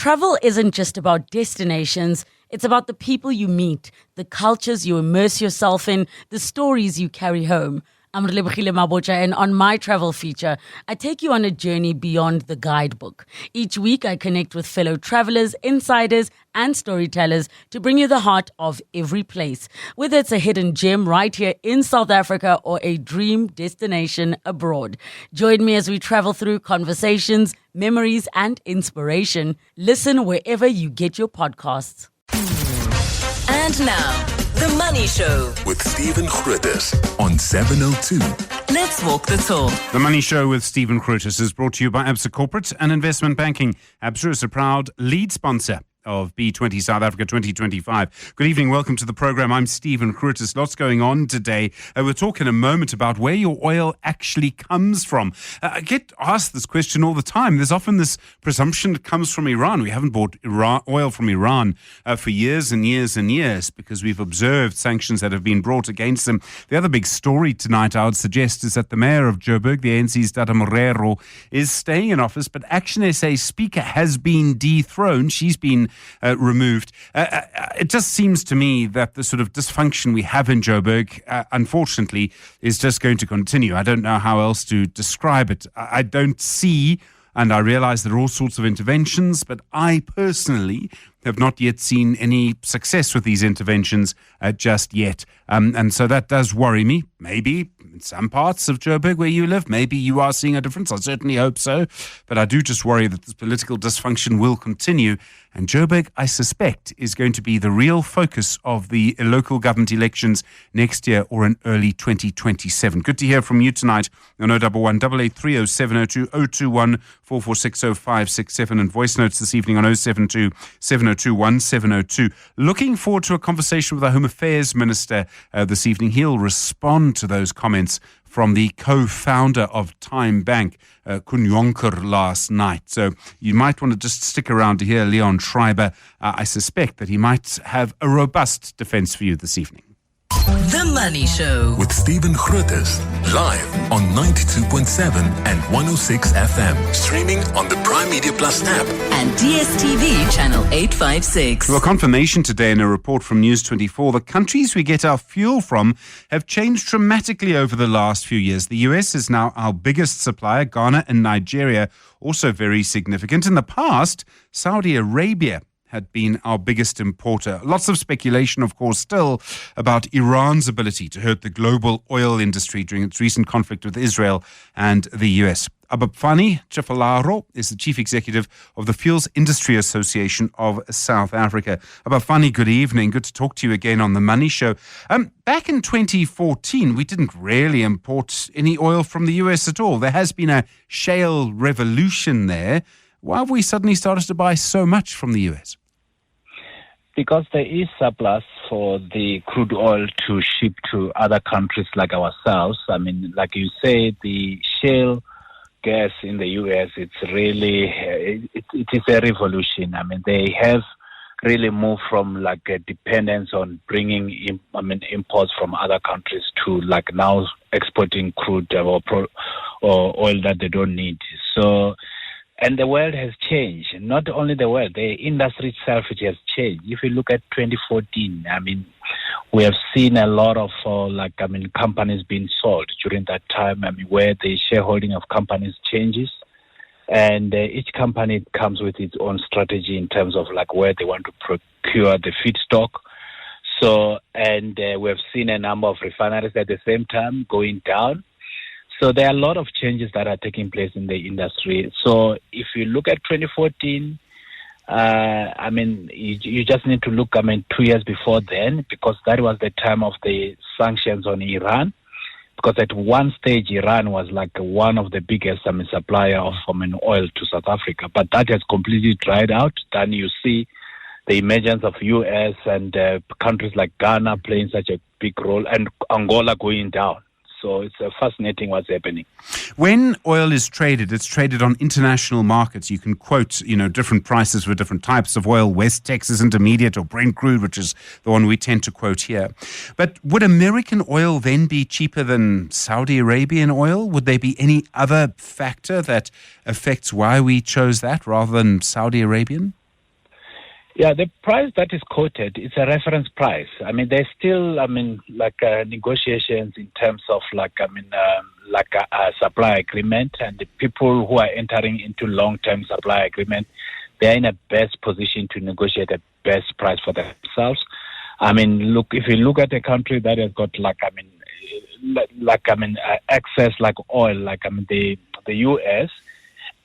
travel isn't just about destinations, it's about the people you meet, the cultures you immerse yourself in, the stories you carry home. I'm Relebogile Mabocha, and on my travel feature, I take you on a journey beyond the guidebook. Each week, I connect with fellow travelers, insiders, and storytellers to bring you the heart of every place. Whether it's a hidden gem right here in South Africa or a dream destination abroad. Join me as we travel through conversations, memories, and inspiration. Listen wherever you get your podcasts. And now, The Money Show with Stephen Grootes on 702. Let's walk the talk. The Money Show with Stephen Grootes is brought to you by Absa Corporate and Investment Banking. Absa is a proud lead sponsor of B20 South Africa 2025. Good evening, welcome to the program. I'm Stephen Grootes. Lots going on today. We'll talk in a moment about where your oil actually comes from. I get asked this question all the time. There's often this presumption it comes from Iran. We haven't bought oil from Iran for years and years and years because we've observed sanctions that have been brought against them. The other big story tonight, I would suggest, is that the mayor of Joburg, the ANC's Dada Morero, is staying in office, but Action SA speaker has been dethroned. She's been removed. It just seems to me that the sort of dysfunction we have in Joburg, unfortunately, is just going to continue. I don't know how else to describe it. I don't see, and I realize there are all sorts of interventions, but I personally have not yet seen any success with these interventions just yet. And so that does worry me. Maybe in some parts of Joburg where you live, maybe you are seeing a difference. I certainly hope so. But I do just worry that this political dysfunction will continue. And Joburg, I suspect, is going to be the real focus of the local government elections next year or in early 2027. Good to hear from you tonight on 011 883 0702 021 4460 567 and voice notes this evening on 072 702 1702. Looking forward to a conversation with the Home Affairs Minister this evening. He'll respond to those comments from the co-founder of Time Bank, Kun Jonker, last night. So you might want to just stick around to hear Leon Schreiber. I suspect that he might have a robust defense for you this evening. The Money Show With Stephen Grootes, live on 92.7 and 106 FM. Streaming on the Prime Media Plus app. and DSTV channel 856. Well, confirmation today in a report from News 24, the countries we get our fuel from have changed dramatically over the last few years. The US is now our biggest supplier, Ghana and Nigeria also very significant. In the past, Saudi Arabia had been our biggest importer. Lots of speculation, of course, still about Iran's ability to hurt the global oil industry during its recent conflict with Israel and the US. Avhapfani Tshifularo is the chief executive of the Fuels Industry Association of South Africa. Avhapfani, good evening. Good to talk to you again on The Money Show. Back in 2014, we didn't really import any oil from the US at all. There has been a shale revolution there. Why have we suddenly started to buy so much from the US? Because there is surplus for the crude oil to ship to other countries like ourselves. I mean, like you say, the shale gas in the US, it's really, it is a revolution. I mean, they have really moved from like a dependence on bringing imports from other countries to like now exporting crude or oil that they don't need. So, and the world has changed. Not only the world, the industry itself, it has changed. If you look at 2014, I mean, we have seen a lot of companies being sold during that time. I mean, where the shareholding of companies changes, and each company comes with its own strategy in terms of like where they want to procure the feedstock. So, and we have seen a number of refineries at the same time going down. So there are a lot of changes that are taking place in the industry. So if you look at 2014, I mean, you just need to look, 2 years before then, because that was the time of the sanctions on Iran. Because at one stage, Iran was like one of the biggest supplier of oil to South Africa. But that has completely dried out. Then you see the emergence of US and countries like Ghana playing such a big role, and Angola going down. So it's fascinating what's happening. When oil is traded, it's traded on international markets. You can quote, different prices for different types of oil, West Texas Intermediate or Brent crude, which is the one we tend to quote here. But would American oil then be cheaper than Saudi Arabian oil? Would there be any other factor that affects why we chose that rather than Saudi Arabian? Yeah, the price that is quoted is a reference price. I mean, there's still, negotiations in terms of a supply agreement, and the people who are entering into long-term supply agreement, they are in a best position to negotiate the best price for themselves. I mean, look, if you look at a country that has got excess like oil, the U.S.,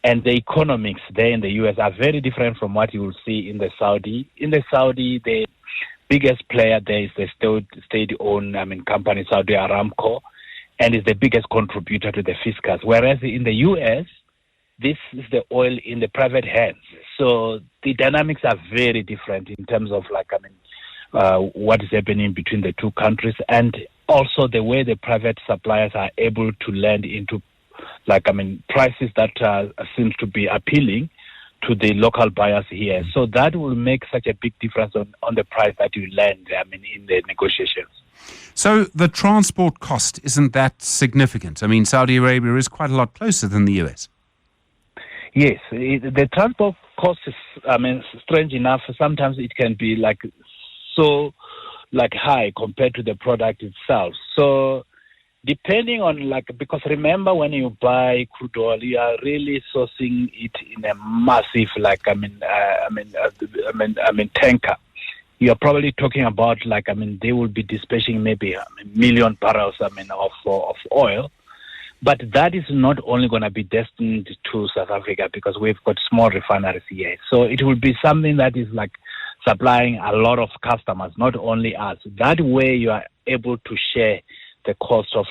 and the economics there in the U.S. are very different from what you will see in the Saudi. In the Saudi, the biggest player there is the state-owned company, Saudi Aramco, and is the biggest contributor to the fiscus. Whereas in the U.S., this is the oil in the private hands. So the dynamics are very different in terms of what is happening between the two countries, and also the way the private suppliers are able to land into prices that seems to be appealing to the local buyers here. So that will make such a big difference on the price that you land, in the negotiations. So the transport cost isn't that significant. I mean, Saudi Arabia is quite a lot closer than the US. Yes, the transport cost is, strange enough, sometimes it can be high compared to the product itself. So depending on because remember, when you buy crude oil, you are really sourcing it in a massive tanker. You are probably talking about they will be dispatching maybe 1 million barrels of oil, but that is not only going to be destined to South Africa because we've got small refineries here. So it will be something that is supplying a lot of customers, not only us. That way, you are able to share the cost of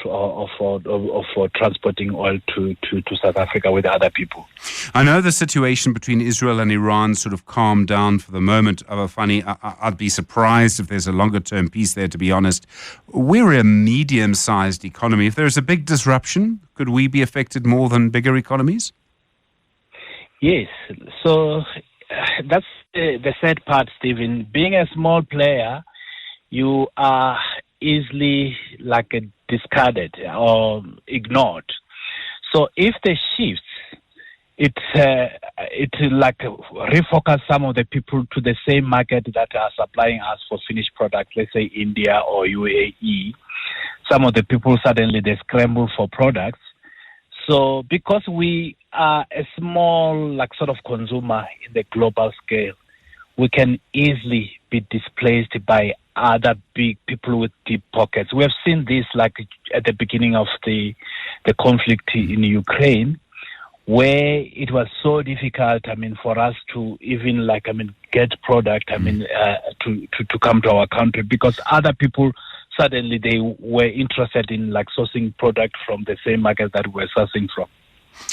transporting oil to South Africa with other people. I know the situation between Israel and Iran sort of calmed down for the moment. Avhapfani, I'd be surprised if there's a longer-term peace there, to be honest. We're a medium-sized economy. If there's a big disruption, could we be affected more than bigger economies? Yes. So that's the sad part, Stephen. Being a small player, you are easily discarded or ignored. So if the shifts, it refocus some of the people to the same market that are supplying us for finished products, let's say India or UAE. Some of the people suddenly they scramble for products. So because we are a small sort of consumer in the global scale, we can easily be displaced by other big people with deep pockets. We have seen this at the beginning of the conflict in Ukraine, where it was so difficult, for us to even get product, to come to our country because other people suddenly they were interested in sourcing product from the same market that we're sourcing from.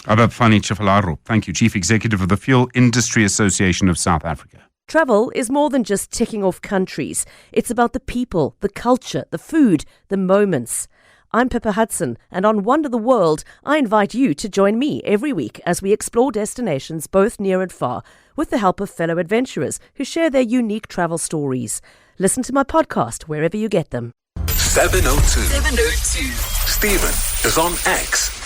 Avhapfani Tshifularo, thank you, Chief Executive of the Fuel Industry Association of South Africa. Travel is more than just ticking off countries. It's about the people, the culture, the food, the moments. I'm Pippa Hudson, and on Wonder the World, I invite you to join me every week as we explore destinations both near and far with the help of fellow adventurers who share their unique travel stories. Listen to my podcast wherever you get them. 702. Stephen is on X.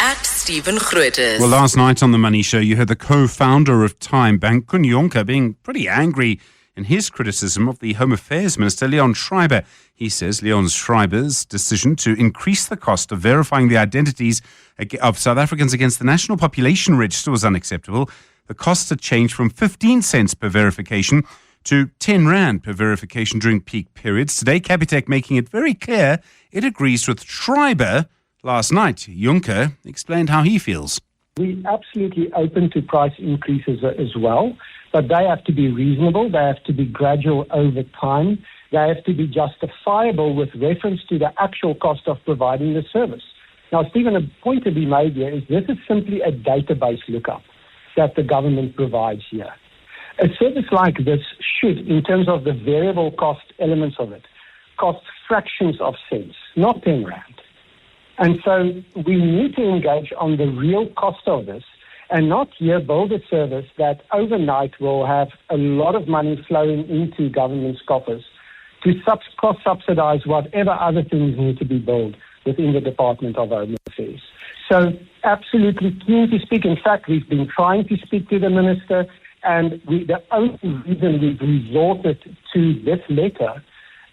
At Stephen Grootes. Well, last night on The Money Show, you heard the co-founder of Time Bank, Kun Jonker, being pretty angry in his criticism of the Home Affairs Minister, Leon Schreiber. He says Leon Schreiber's decision to increase the cost of verifying the identities of South Africans against the National Population Register was unacceptable. The costs had changed from 15 cents per verification to 10 Rand per verification during peak periods. Today, Capitec making it very clear it agrees with Schreiber. Last night, Jonker explained how he feels. We're absolutely open to price increases as well, but they have to be reasonable, they have to be gradual over time, they have to be justifiable with reference to the actual cost of providing the service. Now, Stephen, a point to be made here is this is simply a database lookup that the government provides here. A service like this should, in terms of the variable cost elements of it, cost fractions of cents, not 10 Rand. And so we need to engage on the real cost of this and not here build a service that overnight will have a lot of money flowing into government's coffers to cross-subsidize whatever other things need to be built within the Department of Home Affairs. So absolutely keen to speak. In fact, we've been trying to speak to the minister. And the only reason we've resorted to this letter,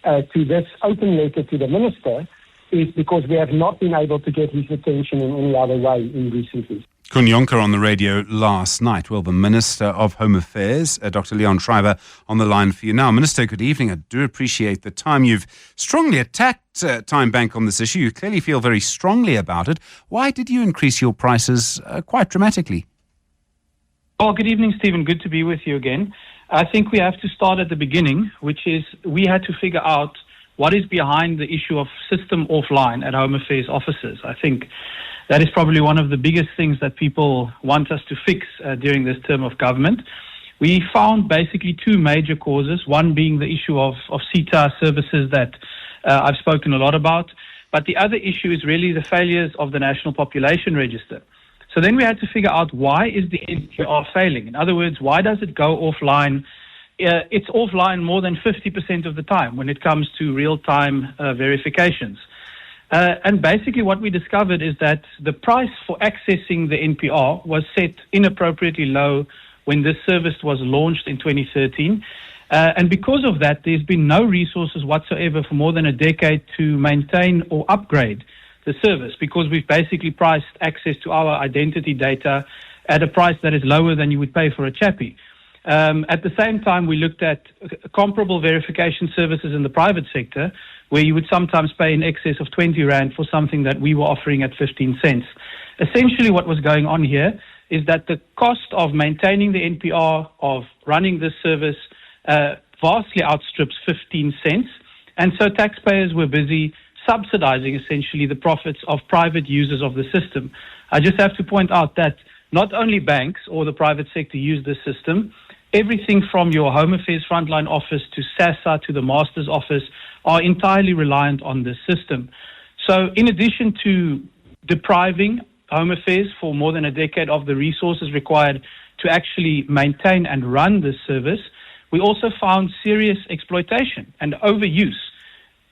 to this open letter to the minister, is because we have not been able to get his attention in any other way in recent weeks. Koen Jonker on the radio last night. Well, the Minister of Home Affairs, Dr. Leon Schreiber, on the line for you now. Minister, good evening. I do appreciate the time. You've strongly attacked Time Bank on this issue. You clearly feel very strongly about it. Why did you increase your prices quite dramatically? Well, good evening, Stephen. Good to be with you again. I think we have to start at the beginning, which is we had to figure out what is behind the issue of system offline at Home Affairs offices. I think that is probably one of the biggest things that people want us to fix during this term of government. We found basically two major causes, one being the issue of CETA services that I've spoken a lot about, but the other issue is really the failures of the National Population Register. So then we had to figure out, why is the NPR failing? In other words, why does it go offline? It's offline more than 50% of the time when it comes to real-time verifications. And basically what we discovered is that the price for accessing the NPR was set inappropriately low when this service was launched in 2013. And because of that, there's been no resources whatsoever for more than a decade to maintain or upgrade the service, because we've basically priced access to our identity data at a price that is lower than you would pay for a chappie. At the same time, we looked at comparable verification services in the private sector, where you would sometimes pay in excess of 20 Rand for something that we were offering at 15 cents. Essentially, what was going on here is that the cost of maintaining the NPR, of running this service, vastly outstrips 15 cents. And so taxpayers were busy subsidizing essentially the profits of private users of the system. I just have to point out that not only banks or the private sector use this system, everything from your Home Affairs frontline office to SASSA to the Master's office are entirely reliant on this system. So in addition to depriving Home Affairs for more than a decade of the resources required to actually maintain and run this service, we also found serious exploitation and overuse.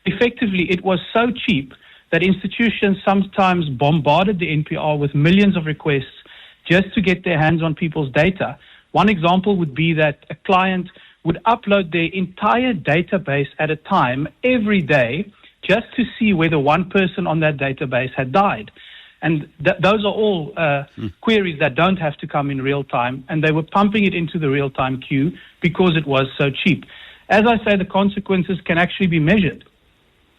Effectively, it was so cheap that institutions sometimes bombarded the NPR with millions of requests just to get their hands on people's data. One example would be that a client would upload their entire database at a time every day just to see whether one person on that database had died. And those are all queries that don't have to come in real time, and they were pumping it into the real-time queue because it was so cheap. As I say, the consequences can actually be measured.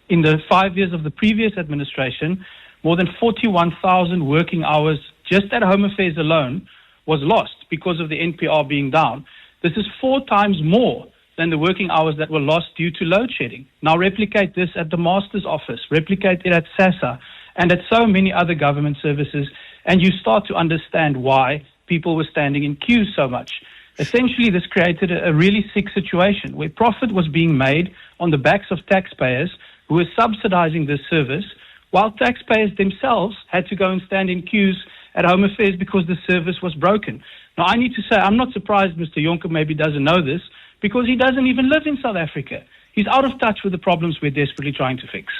In the 5 years of the previous administration, more than 41,000 working hours just at Home Affairs alone was lost because of the NPR being down. This is 4 times more than the working hours that were lost due to load shedding. Now replicate this at the Master's office, replicate it at SASSA, and at so many other government services, and you start to understand why people were standing in queues so much. Essentially, this created a really sick situation where profit was being made on the backs of taxpayers who were subsidizing this service, while taxpayers themselves had to go and stand in queues at Home Affairs because the service was broken. Now, I need to say, I'm not surprised Mr. Jonker maybe doesn't know this, because he doesn't even live in South Africa. He's out of touch with the problems we're desperately trying to fix.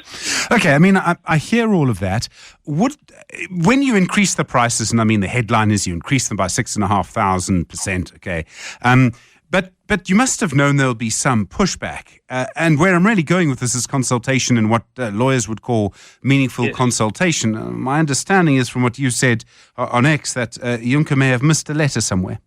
Okay, I mean, I hear all of that. When you increase the prices, and I mean the headline is you increase them by 6,500%, okay, but you must have known there'll be some pushback. And where I'm really going with this is consultation and what lawyers would call meaningful consultation. My understanding is from what you said on X that Jonker may have missed a letter somewhere.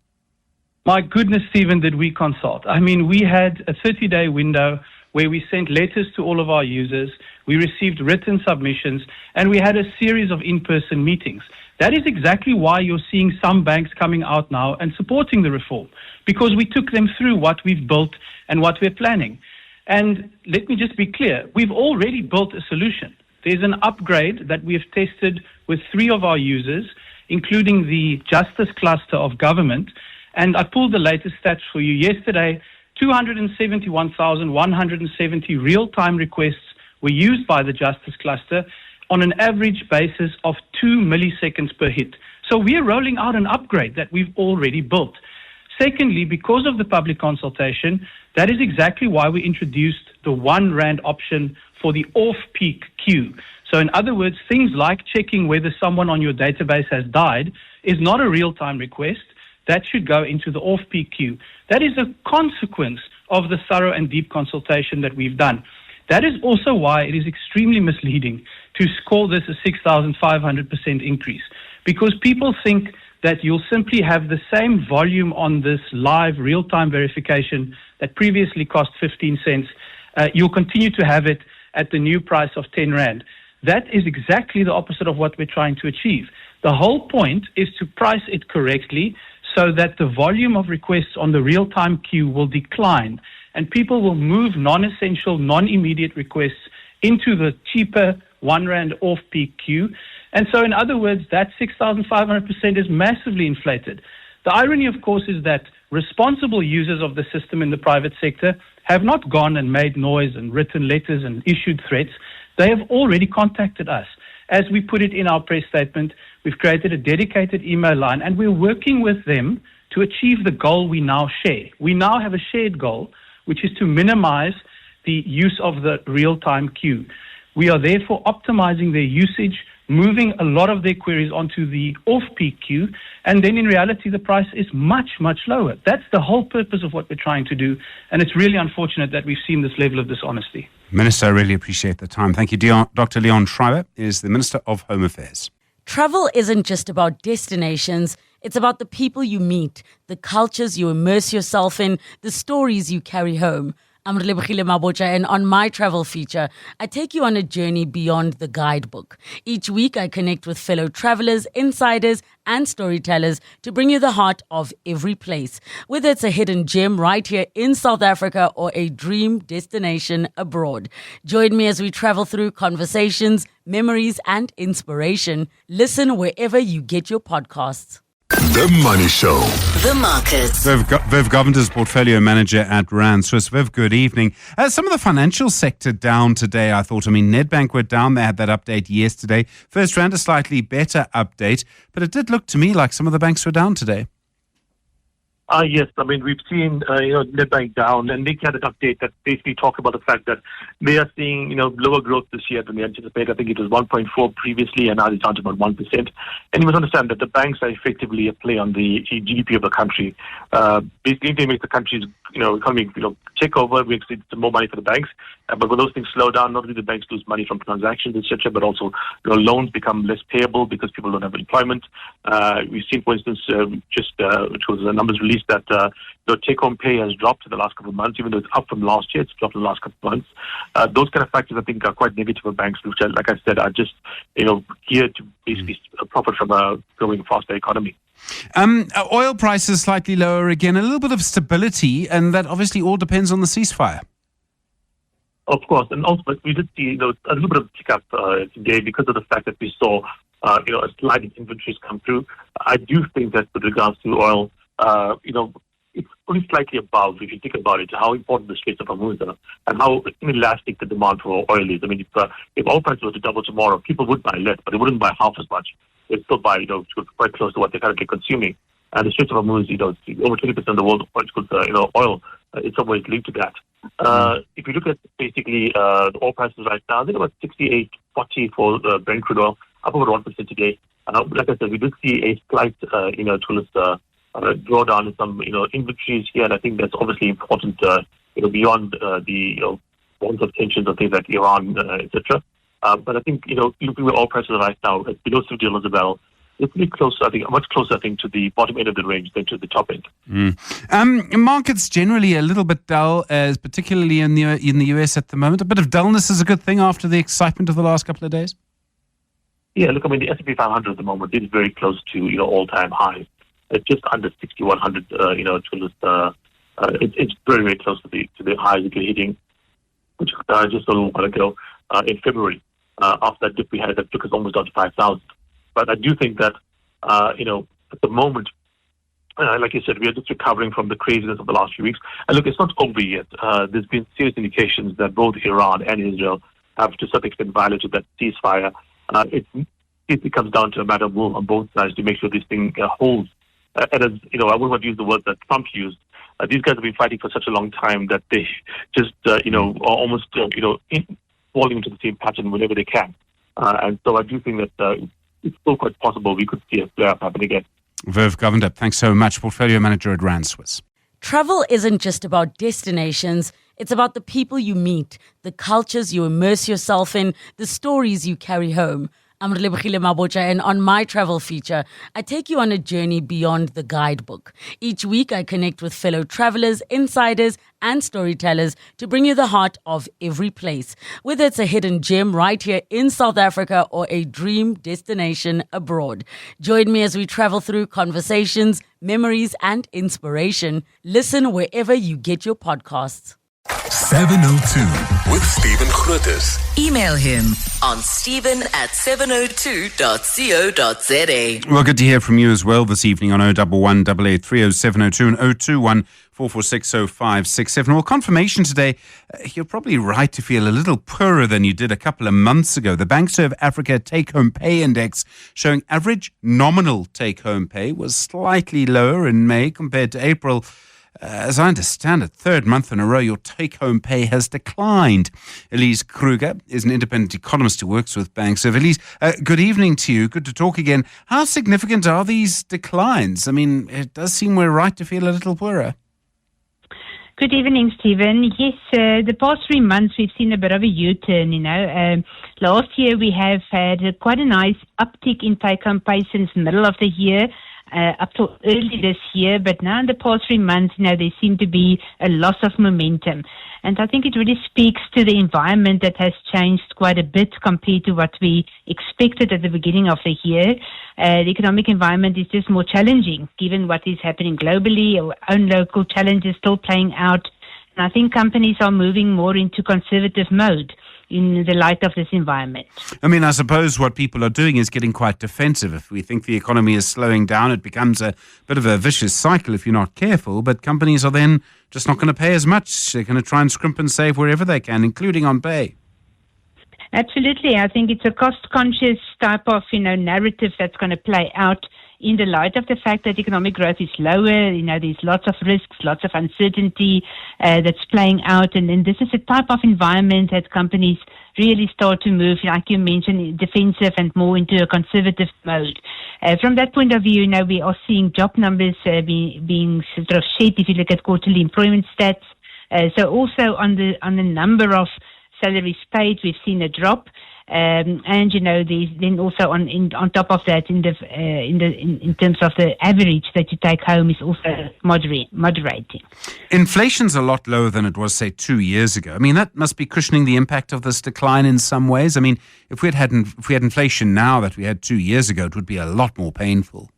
My goodness, Stephen, did we consult? I mean, we had a 30-day window where we sent letters to all of our users, we received written submissions, and we had a series of in-person meetings. That is exactly why you're seeing some banks coming out now and supporting the reform, because we took them through what we've built and what we're planning. And let me just be clear, we've already built a solution. There's an upgrade that we have tested with 3 of our users, including the Justice Cluster of Government. And I pulled the latest stats for you. Yesterday, 271,170 real-time requests were used by the Justice Cluster on an average basis of 2 milliseconds per hit. So we're rolling out an upgrade that we've already built. Secondly, because of the public consultation, that is exactly why we introduced the 1 Rand option for the off-peak queue. So in other words, things like checking whether someone on your database has died is not a real-time request. that should go into the off-peak queue. That is a consequence of the thorough and deep consultation that we've done. That is also why it is extremely misleading to call this a 6,500% increase, because people think that you'll simply have the same volume on this live real-time verification that previously cost 15 cents. You'll continue to have it at the new price of 10 Rand. That is exactly the opposite of what we're trying to achieve. The whole point is to price it correctly so that the volume of requests on the real-time queue will decline and people will move non-essential, non-immediate requests into the cheaper 1 Rand off-peak queue. And so, in other words, that 6,500% is massively inflated. The irony, of course, is that responsible users of the system in the private sector have not gone and made noise and written letters and issued threats. They have already contacted us. As we put it in our press statement, we've created a dedicated email line, and we're working with them to achieve the goal we now share. We now have a shared goal, which is to minimize the use of the real-time queue. We are therefore optimizing their usage, moving a lot of their queries onto the off-peak queue, and then in reality the price is much, much lower. That's the whole purpose of what we're trying to do, and it's really unfortunate that we've seen this level of dishonesty. Minister, I really appreciate the time. Thank you. Dr. Leon Schreiber is the Minister of Home Affairs. Travel isn't just about destinations. It's about the people you meet, the cultures you immerse yourself in, the stories you carry home. I'm Relebogile Mabotja, and on my travel feature, I take you on a journey beyond the guidebook. Each week, I connect with fellow travelers, insiders, and storytellers to bring you the heart of every place, whether it's a hidden gem right here in South Africa or a dream destination abroad. Join me as we travel through conversations, memories, and inspiration. Listen wherever you get your podcasts. The Money Show. The markets. Viv Govender's portfolio manager at Rand Swiss. Viv, good evening. Some of the financial sector down today, I thought. Nedbank were down. They had that update yesterday. First Rand, a slightly better update, but it did look to me like some of the banks were down today. Yes, we've seen Nedbank down, and Nick had an update that basically talked about the fact that they are seeing lower growth this year than they anticipated. I think it was 1.4 previously, and now it's down to about 1%. And you must understand that the banks are effectively a play on the GDP of the country. Basically, they make the country's economy take over, makes it more money for the banks. But when those things slow down, not only the banks lose money from transactions, etc., but also loans become less payable because people don't have employment. We've seen, for instance, which was the numbers released, that the take-home pay has dropped in the last couple of months, even though it's up from last year. It's dropped in the last couple of months. Those kind of factors, I think, are quite negative for banks, which, like I said, are just geared to basically profit from a growing, faster economy. Oil prices slightly lower again, a little bit of stability, and that obviously all depends on the ceasefire. Of course, and also we did see a little bit of pickup today because of the fact that we saw a slide in inventories come through. I do think that with regards to oil, it's only slightly above, if you think about it, how important the Straits of Hormuz are and how inelastic the demand for oil is. If oil prices were to double tomorrow, people would buy less, but they wouldn't buy half as much. They'd still buy, quite close to what they're currently consuming. And the Straits of Hormuz, over 20% of the world's oil in some ways linked to that. If you look at basically the oil prices right now, I think about 68.40 for Brent crude oil, up about 1% today. Like I said, we did see a slight, drawdown in some, inventories here, and I think that's obviously important, beyond the bonds of tensions of things like Iran, etc. But I think, looking at oil prices right now, at below $70 a barrel, it's pretty close, I think, much closer, to the bottom end of the range than to the top end. Markets generally a little bit dull, particularly in the US at the moment. A bit of dullness is a good thing after the excitement of the last couple of days. Yeah, look, the S&P 500 at the moment is very close to, all-time highs. It's just under 6,100, it's very, very close to the highs that we're hitting, which just a little while ago in February. After that dip we had, that took us almost down to 5,000. But I do think that, at the moment, like you said, we are just recovering from the craziness of the last few weeks. And look, it's not over yet. There's been serious indications that both Iran and Israel have to some extent violated that ceasefire. It comes down to a matter of will on both sides to make sure this thing holds. And as I wouldn't want to use the word that Trump used. These guys have been fighting for such a long time that they just, are almost, falling into the same pattern whenever they can. And so I do think that it's still quite possible we could see a flare-up happen again. Verve Governor, thanks so much. Portfolio Manager at Rand Swiss. Travel isn't just about destinations. It's about the people you meet, the cultures you immerse yourself in, the stories you carry home. I'm Relebogile Mabotja, and on my travel feature, I take you on a journey beyond the guidebook. Each week, I connect with fellow travelers, insiders, and storytellers to bring you the heart of every place. Whether it's a hidden gem right here in South Africa or a dream destination abroad. Join me as we travel through conversations, memories, and inspiration. Listen wherever you get your podcasts. 702 with Stephen Grootes. Email him on stephen@702.co.za. Well, good to hear from you as well this evening on 011 883 0702 and 021 446 0567. Well, confirmation today, you're probably right to feel a little poorer than you did a couple of months ago. The Bankserv Africa Take-Home Pay Index showing average nominal take-home pay was slightly lower in May compared to April. As I understand it, third month in a row, your take-home pay has declined. Elise Kruger is an independent economist who works with Bankserv. Elise, good evening to you. Good to talk again. How significant are these declines? I mean, it does seem we're right to feel a little poorer. Good evening, Stephen. Yes, the past 3 months we've seen a bit of a U-turn, last year we have had quite a nice uptick in take-home pay since the middle of the year. Up to early this year, but now in the past 3 months, there seem to be a loss of momentum. And I think it really speaks to the environment that has changed quite a bit compared to what we expected at the beginning of the year. The economic environment is just more challenging, given what is happening globally, our own local challenges still playing out. And I think companies are moving more into conservative mode in the light of this environment. I mean, I suppose what people are doing is getting quite defensive. If we think the economy is slowing down, it becomes a bit of a vicious cycle if you're not careful. But companies are then just not going to pay as much. They're going to try and scrimp and save wherever they can, including on pay. Absolutely. I think it's a cost-conscious type of, narrative that's going to play out in the light of the fact that economic growth is lower. There's lots of risks, lots of uncertainty that's playing out. And then this is a type of environment that companies really start to move, like you mentioned, defensive and more into a conservative mode. From that point of view, we are seeing job numbers being sort of shed if you look at quarterly employment stats. So also on the number of salaries paid, we've seen a drop. And then also on top of that, in terms of the average that you take home is also moderating. Inflation's a lot lower than it was, say, 2 years ago. I mean, that must be cushioning the impact of this decline in some ways. I mean, if we had inflation now that we had 2 years ago, it would be a lot more painful.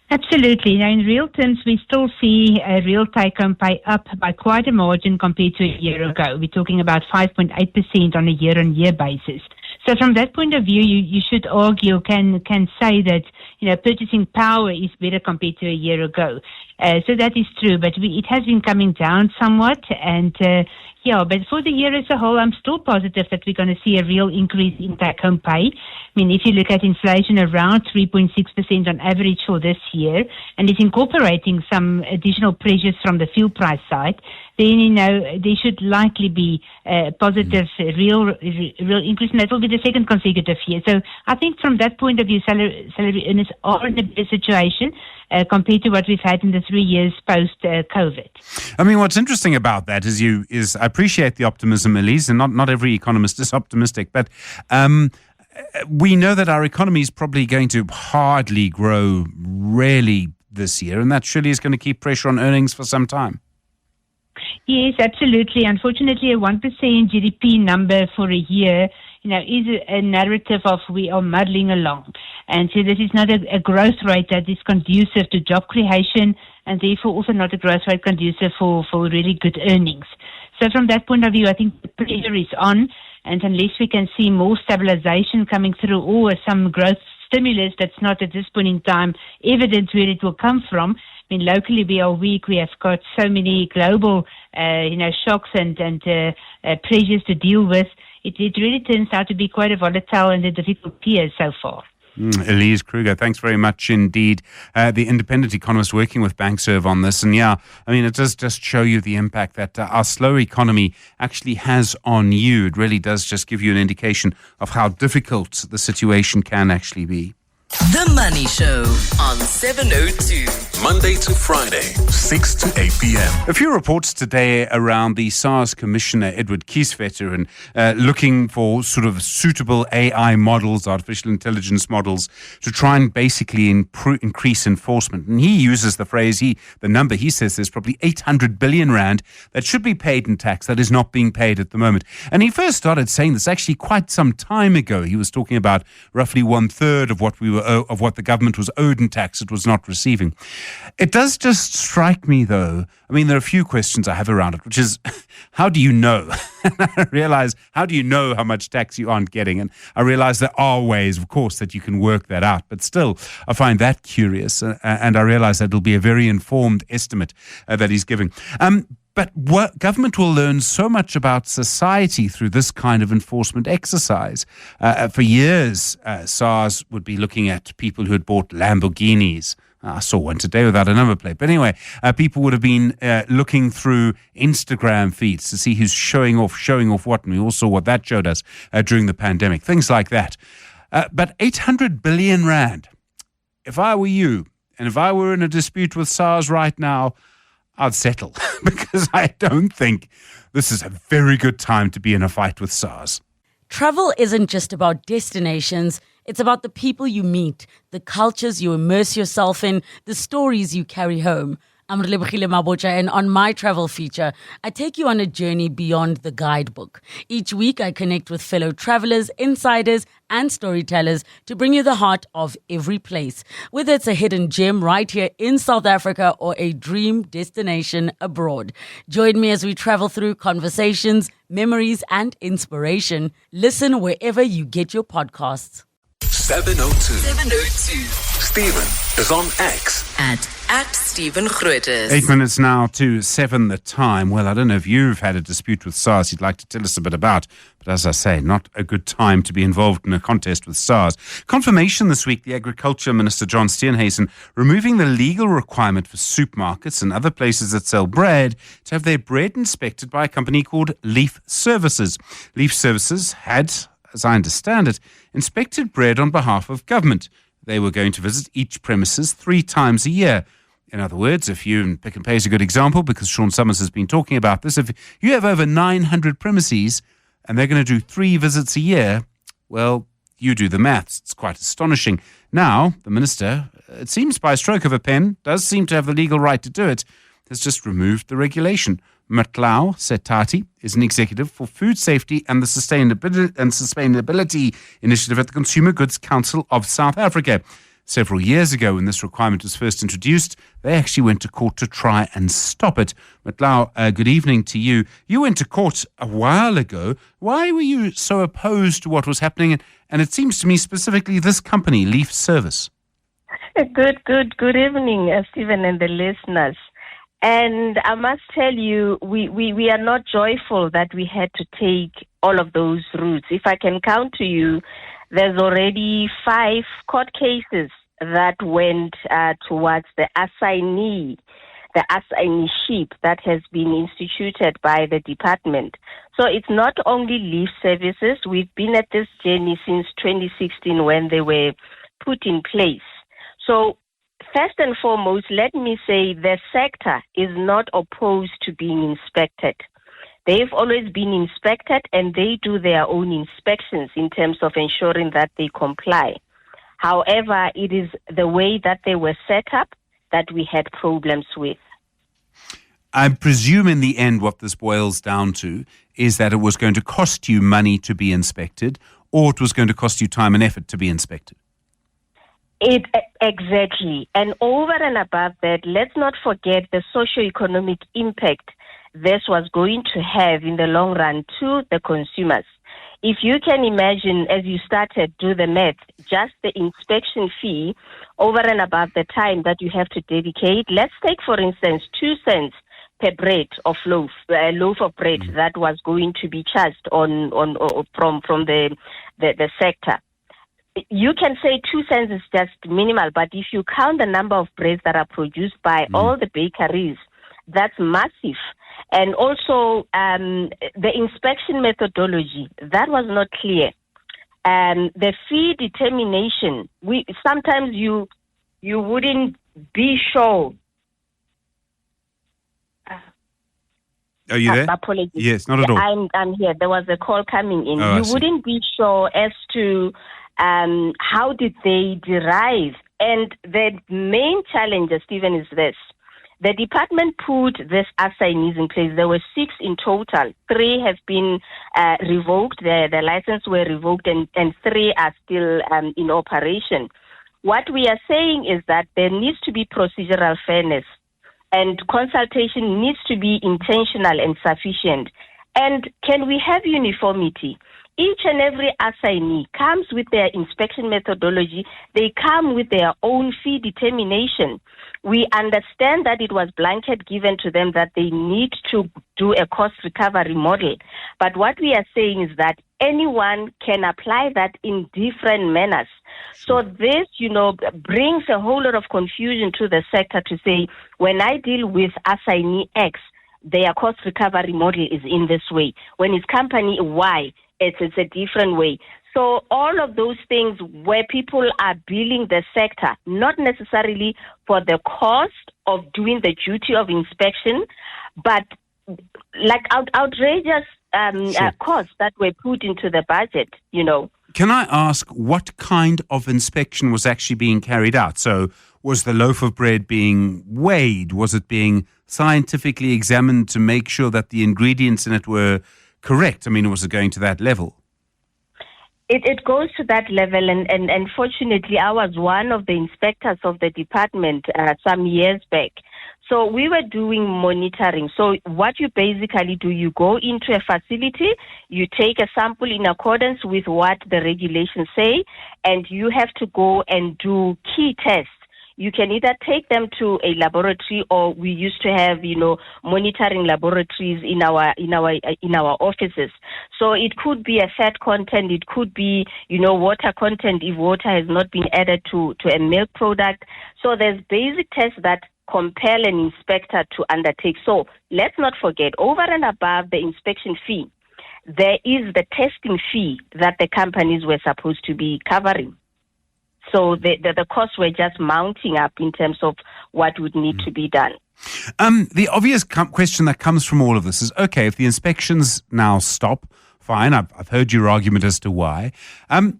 Absolutely. Now, in real terms, we still see a real take-home pay up by quite a margin compared to a year ago. We're talking about 5.8% on a year-on-year basis. So from that point of view, you should argue, can say that, purchasing power is better compared to a year ago. So that is true, but it has been coming down somewhat. And, but for the year as a whole, I'm still positive that we're going to see a real increase in take-home pay. I mean, if you look at inflation around 3.6% on average for this year, and it's incorporating some additional pressures from the fuel price side, then, there should likely be a positive, real increase, and that will be the second consecutive year. So I think from that point of view, salary earners are in a better situation compared to what we've had in the 3 years post-COVID. I mean, what's interesting about that is I appreciate the optimism, Elise, and not every economist is optimistic, but we know that our economy is probably going to hardly grow really this year, and that surely is going to keep pressure on earnings for some time. Yes, absolutely. Unfortunately, a 1% GDP number for a year, is a narrative of we are muddling along. And so this is not a growth rate that is conducive to job creation, and therefore also not a growth rate conducive for really good earnings. So from that point of view, I think the pressure is on, and unless we can see more stabilization coming through or some growth stimulus that's not at this point in time evident where it will come from. I mean, locally we are weak. We have got so many global, shocks and pressures to deal with. It really turns out to be quite a volatile and a difficult year so far. Elise Kruger, thanks very much indeed. The independent economist working with Bankserv on this. And it does just show you the impact that our slow economy actually has on you. It really does just give you an indication of how difficult the situation can actually be. The Money Show on 702. Monday to Friday, 6 to 8 p.m. A few reports today around the SARS Commissioner, Edward Kieswetter, and looking for sort of suitable AI models, artificial intelligence models, to try and basically increase enforcement. And he uses the phrase, the number he says there's probably 800 billion rand that should be paid in tax that is not being paid at the moment. And he first started saying this actually quite some time ago. He was talking about roughly 1/3 of what the government was owed in tax it was not receiving. It does just strike me, though. I mean, there are a few questions I have around it, which is, how do you know? I realize, how do you know how much tax you aren't getting? And I realize there are ways, of course, that you can work that out. But still, I find that curious. And I realize that it'll be a very informed estimate that he's giving. But government will learn so much about society through this kind of enforcement exercise. For years, SARS would be looking at people who had bought Lamborghinis. I saw one today without a number plate. But anyway, people would have been looking through Instagram feeds to see who's showing off what. And we all saw what that showed us during the pandemic. Things like that. But 800 billion rand, if I were you, and if I were in a dispute with SARS right now, I'd settle. Because I don't think this is a very good time to be in a fight with SARS. Travel isn't just about destinations. It's about the people you meet, the cultures you immerse yourself in, the stories you carry home. I'm Relebogile Mabotja, and on my travel feature, I take you on a journey beyond the guidebook. Each week, I connect with fellow travelers, insiders, and storytellers to bring you the heart of every place. Whether it's a hidden gem right here in South Africa or a dream destination abroad. Join me as we travel through conversations, memories, and inspiration. Listen wherever you get your podcasts. 702. Stephen is on X. At Stephen Grootes. 8 minutes now to 7 the time. Well, I don't know if you've had a dispute with SARS you'd like to tell us a bit about, but as I say, not a good time to be involved in a contest with SARS. Confirmation this week, the Agriculture Minister John Steenhuisen removing the legal requirement for supermarkets and other places that sell bread to have their bread inspected by a company called Leaf Services. Leaf Services had, as I understand it, inspected bread on behalf of government. They were going to visit each premises 3 times a year. In other words, Pick n Pay is a good example because Sean Summers has been talking about this. If you have over 900 premises and they're going to do 3 visits a year, well, you do the maths. It's quite astonishing. Now, the minister, it seems by a stroke of a pen, does seem to have the legal right to do it, has just removed the regulation. Matlou Setati is an executive for food safety and the sustainability initiative at the Consumer Goods Council of South Africa. Several years ago, when this requirement was first introduced, they actually went to court to try and stop it. Matlou, good evening to you. You went to court a while ago. Why were you so opposed to what was happening? And it seems to me specifically this company, Leaf Service. Good evening, Stephen and the listeners. And I must tell you, we are not joyful that we had to take all of those routes. If I can count to you, there's already 5 court cases that went towards the assignee ship that has been instituted by the department. So it's not only Leaf Services. We've been at this journey since 2016 when they were put in place. So first and foremost, let me say the sector is not opposed to being inspected. They've always been inspected and they do their own inspections in terms of ensuring that they comply. However, it is the way that they were set up that we had problems with. I presume in the end what this boils down to is that it was going to cost you money to be inspected, or it was going to cost you time and effort to be inspected. Exactly. And over and above that, let's not forget the socio-economic impact this was going to have in the long run to the consumers. If you can imagine, as you started, do the math, just the inspection fee over and above the time that you have to dedicate. Let's take, for instance, 2 cents per loaf of bread that was going to be charged from the sector. You can say 2 cents is just minimal, but if you count the number of breads that are produced by all the bakeries, that's massive. And also the inspection methodology, that was not clear. the fee determination, sometimes you wouldn't be sure. Are you there? Apologies. Yes, not at all. I'm here. There was a call coming in. Oh, you wouldn't be sure as to how did they derive. And the main challenge, Stephen, is this. The department put these assignees in place. There were 6 in total. 3 have been revoked. The license were revoked, and 3 are still in operation. What we are saying is that there needs to be procedural fairness, and consultation needs to be intentional and sufficient. And can we have uniformity? Each and every assignee comes with their inspection methodology. They come with their own fee determination. We understand that it was blanket given to them that they need to do a cost recovery model. But what we are saying is that anyone can apply that in different manners. So this, brings a whole lot of confusion to the sector to say, when I deal with assignee X, their cost recovery model is in this way. When it's company Y, it's a different way. So all of those things where people are billing the sector, not necessarily for the cost of doing the duty of inspection, but like outrageous costs that were put into the budget, Can I ask what kind of inspection was actually being carried out? So was the loaf of bread being weighed? Was it being scientifically examined to make sure that the ingredients in it were correct? I mean, was it going to that level? It goes to that level, and unfortunately, I was one of the inspectors of the department some years back. So we were doing monitoring. So what you basically do, you go into a facility, you take a sample in accordance with what the regulations say, and you have to go and do key tests. You can either take them to a laboratory, or we used to have, monitoring laboratories in our offices. So it could be a fat content, it could be, water content if water has not been added to a milk product. So there's basic tests that compel an inspector to undertake. So let's not forget, over and above the inspection fee, there is the testing fee that the companies were supposed to be covering. So the costs were just mounting up in terms of what would need to be done. The obvious question that comes from all of this is, okay, if the inspections now stop, fine, I've heard your argument as to why.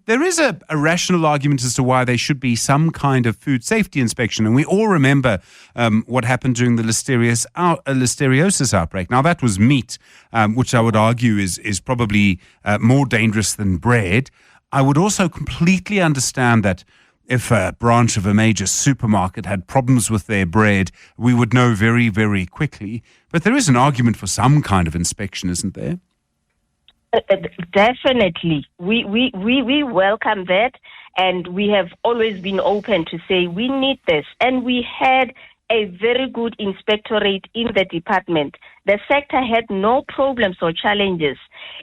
There is a rational argument as to why there should be some kind of food safety inspection. And we all remember what happened during the listeriosis outbreak. Now, that was meat, which I would argue is probably more dangerous than bread. I would also completely understand that if a branch of a major supermarket had problems with their bread, we would know very, very quickly. But there is an argument for some kind of inspection, isn't there? Definitely. We welcome that, and we have always been open to say we need this. And we had a very good inspectorate in the department. The sector had no problems or challenges.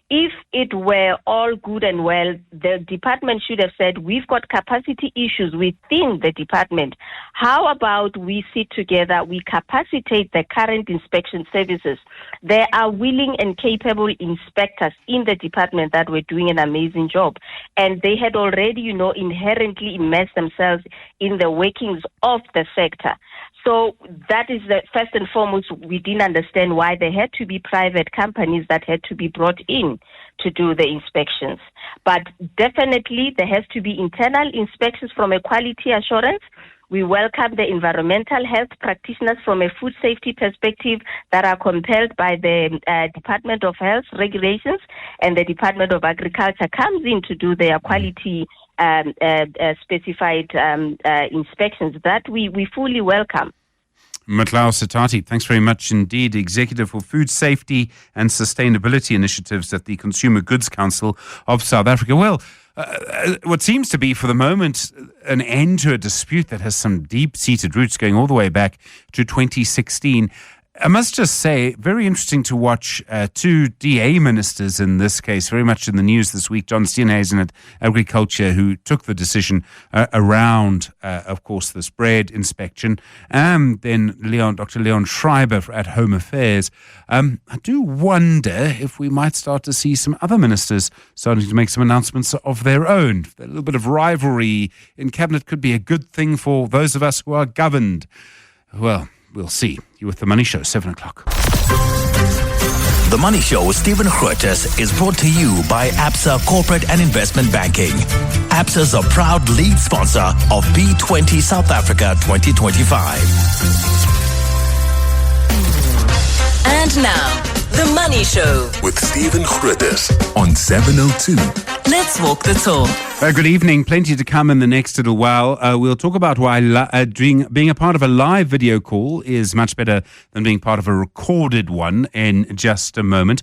If it were all good and well, the department should have said, we've got capacity issues within the department. How about we sit together, we capacitate the current inspection services? There are willing and capable inspectors in the department that were doing an amazing job. And they had already, inherently immersed themselves in the workings of the sector. So that is the first and foremost, we didn't understand why there had to be private companies that had to be brought in to do the inspections. But definitely there has to be internal inspections from a quality assurance. We welcome the environmental health practitioners from a food safety perspective that are compelled by the Department of Health regulations, and the Department of Agriculture comes in to do their quality specified inspections that we fully welcome. Matlou Setati, thanks very much indeed. Executive for Food Safety and Sustainability Initiatives at the Consumer Goods Council of South Africa. Well, what seems to be, for the moment, an end to a dispute that has some deep-seated roots going all the way back to 2016. I must just say, very interesting to watch two DA ministers in this case, very much in the news this week. John Steenhuisen at Agriculture, who took the decision around, of course, this bread inspection, and then Dr. Leon Schreiber at Home Affairs. I do wonder if we might start to see some other ministers starting to make some announcements of their own. A little bit of rivalry in cabinet could be a good thing for those of us who are governed. Well, we'll see. You're with The Money Show, 7 o'clock. The Money Show with Stephen Grootes is brought to you by Absa Corporate and Investment Banking. Absa is a proud lead sponsor of B20 South Africa 2025. And now, The Money Show with Stephen Grootes on 702. Let's walk the talk. Good evening. Plenty to come in the next little while. We'll talk about why being a part of a live video call is much better than being part of a recorded one in just a moment.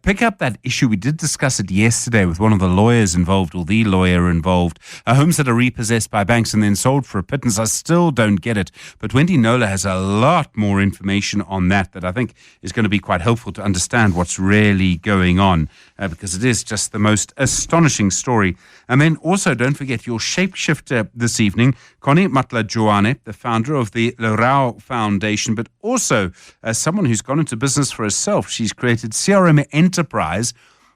Pick up that issue. We did discuss it yesterday with one of the lawyers involved, or the lawyer involved. Homes that are repossessed by banks and then sold for a pittance. I still don't get it. But Wendy Nola has a lot more information on that I think is going to be quite helpful to understand what's really going on, because it is just the most astonishing story. And then also, don't forget your shapeshifter this evening, Connie Matlou, the founder of the Lerau Foundation, but also someone who's gone into business for herself. She's created CRM Enterprise.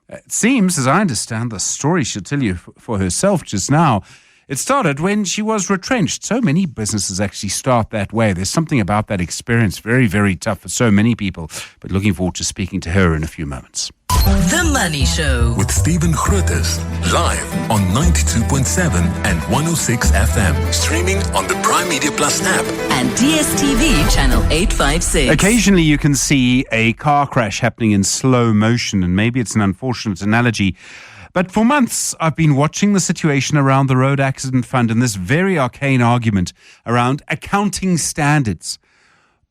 It seems, as I understand the story, she'll tell you for herself just now, it started when she was retrenched. So many businesses actually start that way. There's something about that experience, very, very tough for so many people. But looking forward to speaking to her in a few moments. The Money Show with Stephen Grootes, live on 92.7 and 106 FM. Streaming on the Prime Media Plus app and DSTV channel 856. Occasionally you can see a car crash happening in slow motion, and maybe it's an unfortunate analogy. But for months, I've been watching the situation around the Road Accident Fund and this very arcane argument around accounting standards.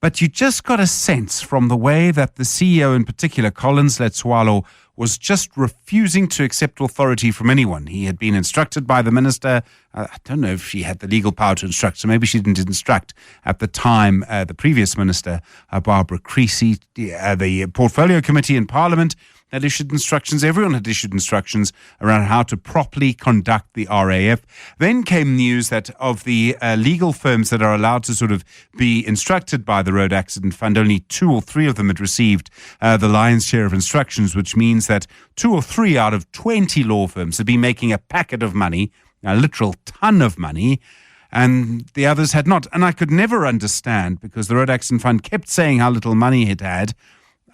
But you just got a sense from the way that the CEO in particular, Collins Letsoalo, was just refusing to accept authority from anyone. He had been instructed by the minister. I don't know if she had the legal power to instruct, so maybe she didn't instruct at the time. The previous minister, Barbara Creasy, the Portfolio Committee in Parliament, had issued instructions. Everyone had issued instructions around how to properly conduct the RAF. Then came news that of the legal firms that are allowed to sort of be instructed by the Road Accident Fund, only 2 or 3 of them had received the lion's share of instructions, which means that 2 or 3 out of 20 law firms had been making a packet of money, a literal ton of money, and the others had not. And I could never understand, because the Road Accident Fund kept saying how little money it had,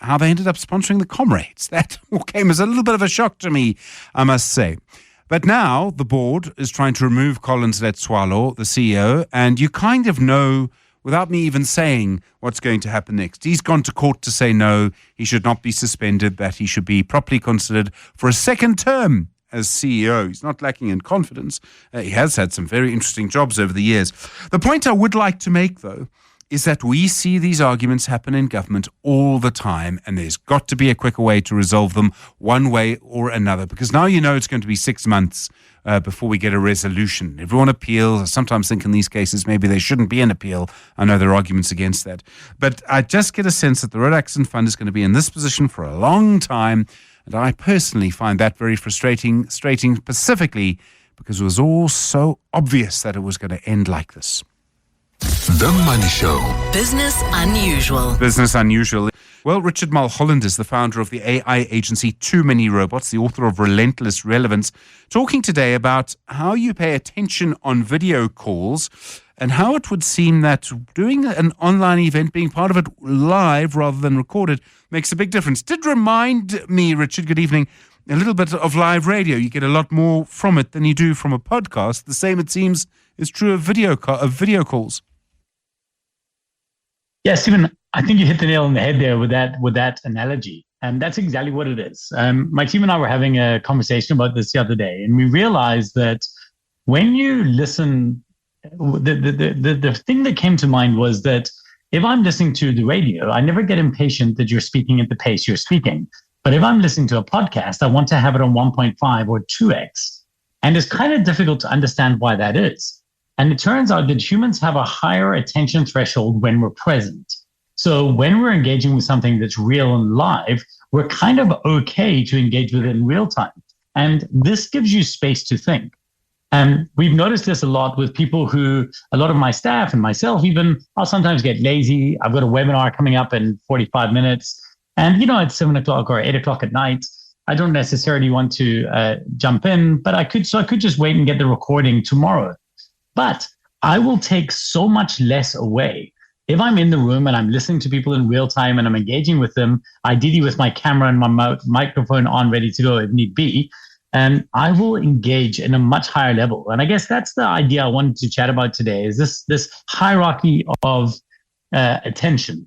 how they ended up sponsoring the comrades. That came as a little bit of a shock to me, I must say. But now the board is trying to remove Collins Letsoalo, the CEO, and you kind of know, without me even saying, what's going to happen next. He's gone to court to say no, he should not be suspended, that he should be properly considered for a second term as CEO. He's not lacking in confidence. He has had some very interesting jobs over the years. The point I would like to make, though, is that we see these arguments happen in government all the time, and there's got to be a quicker way to resolve them one way or another, because now you know it's going to be 6 months before we get a resolution. Everyone appeals. I sometimes think in these cases maybe there shouldn't be an appeal. I know there are arguments against that. But I just get a sense that the Road Accident Fund is going to be in this position for a long time, and I personally find that very frustrating, specifically because it was all so obvious that it was going to end like this. The Money Show. Business Unusual. Business Unusual. Well, Richard Mulholland is the founder of the AI agency Too Many Robots, the author of Relentless Relevance, talking today about how you pay attention on video calls and how it would seem that doing an online event, being part of it live rather than recorded, makes a big difference. Did remind me, Richard, good evening, a little bit of live radio. You get a lot more from it than you do from a podcast. The same, it seems, is true of video calls. Yeah, Stephen, I think you hit the nail on the head there with that analogy. And that's exactly what it is. My team and I were having a conversation about this the other day, and we realized that when you listen, the thing that came to mind was that if I'm listening to the radio, I never get impatient that you're speaking at the pace you're speaking. But if I'm listening to a podcast, I want to have it on 1.5 or 2x. And it's kind of difficult to understand why that is. And it turns out that humans have a higher attention threshold when we're present. So when we're engaging with something that's real and live, we're kind of okay to engage with it in real time. And this gives you space to think. And we've noticed this a lot with people who, a lot of my staff and myself even, I'll sometimes get lazy. I've got a webinar coming up in 45 minutes. And, at 7 o'clock or 8 o'clock at night, I don't necessarily want to jump in, but I could just wait and get the recording tomorrow. But I will take so much less away if I'm in the room and I'm listening to people in real time and I'm engaging with them, ideally with my camera and my microphone on, ready to go if need be. And I will engage in a much higher level. And I guess that's the idea I wanted to chat about today, is this hierarchy of attention.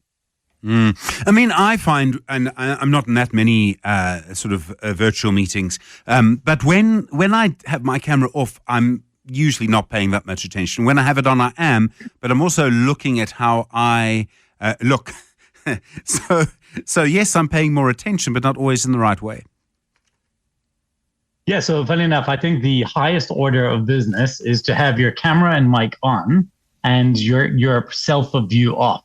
I mean, I find, and I'm not in that many virtual meetings, but when I have my camera off, I'm usually not paying that much attention. When I have it on, I am, but I'm also looking at how I look. So yes, I'm paying more attention, but not always in the right way. Yeah, so funny enough, I think the highest order of business is to have your camera and mic on and your self of view off.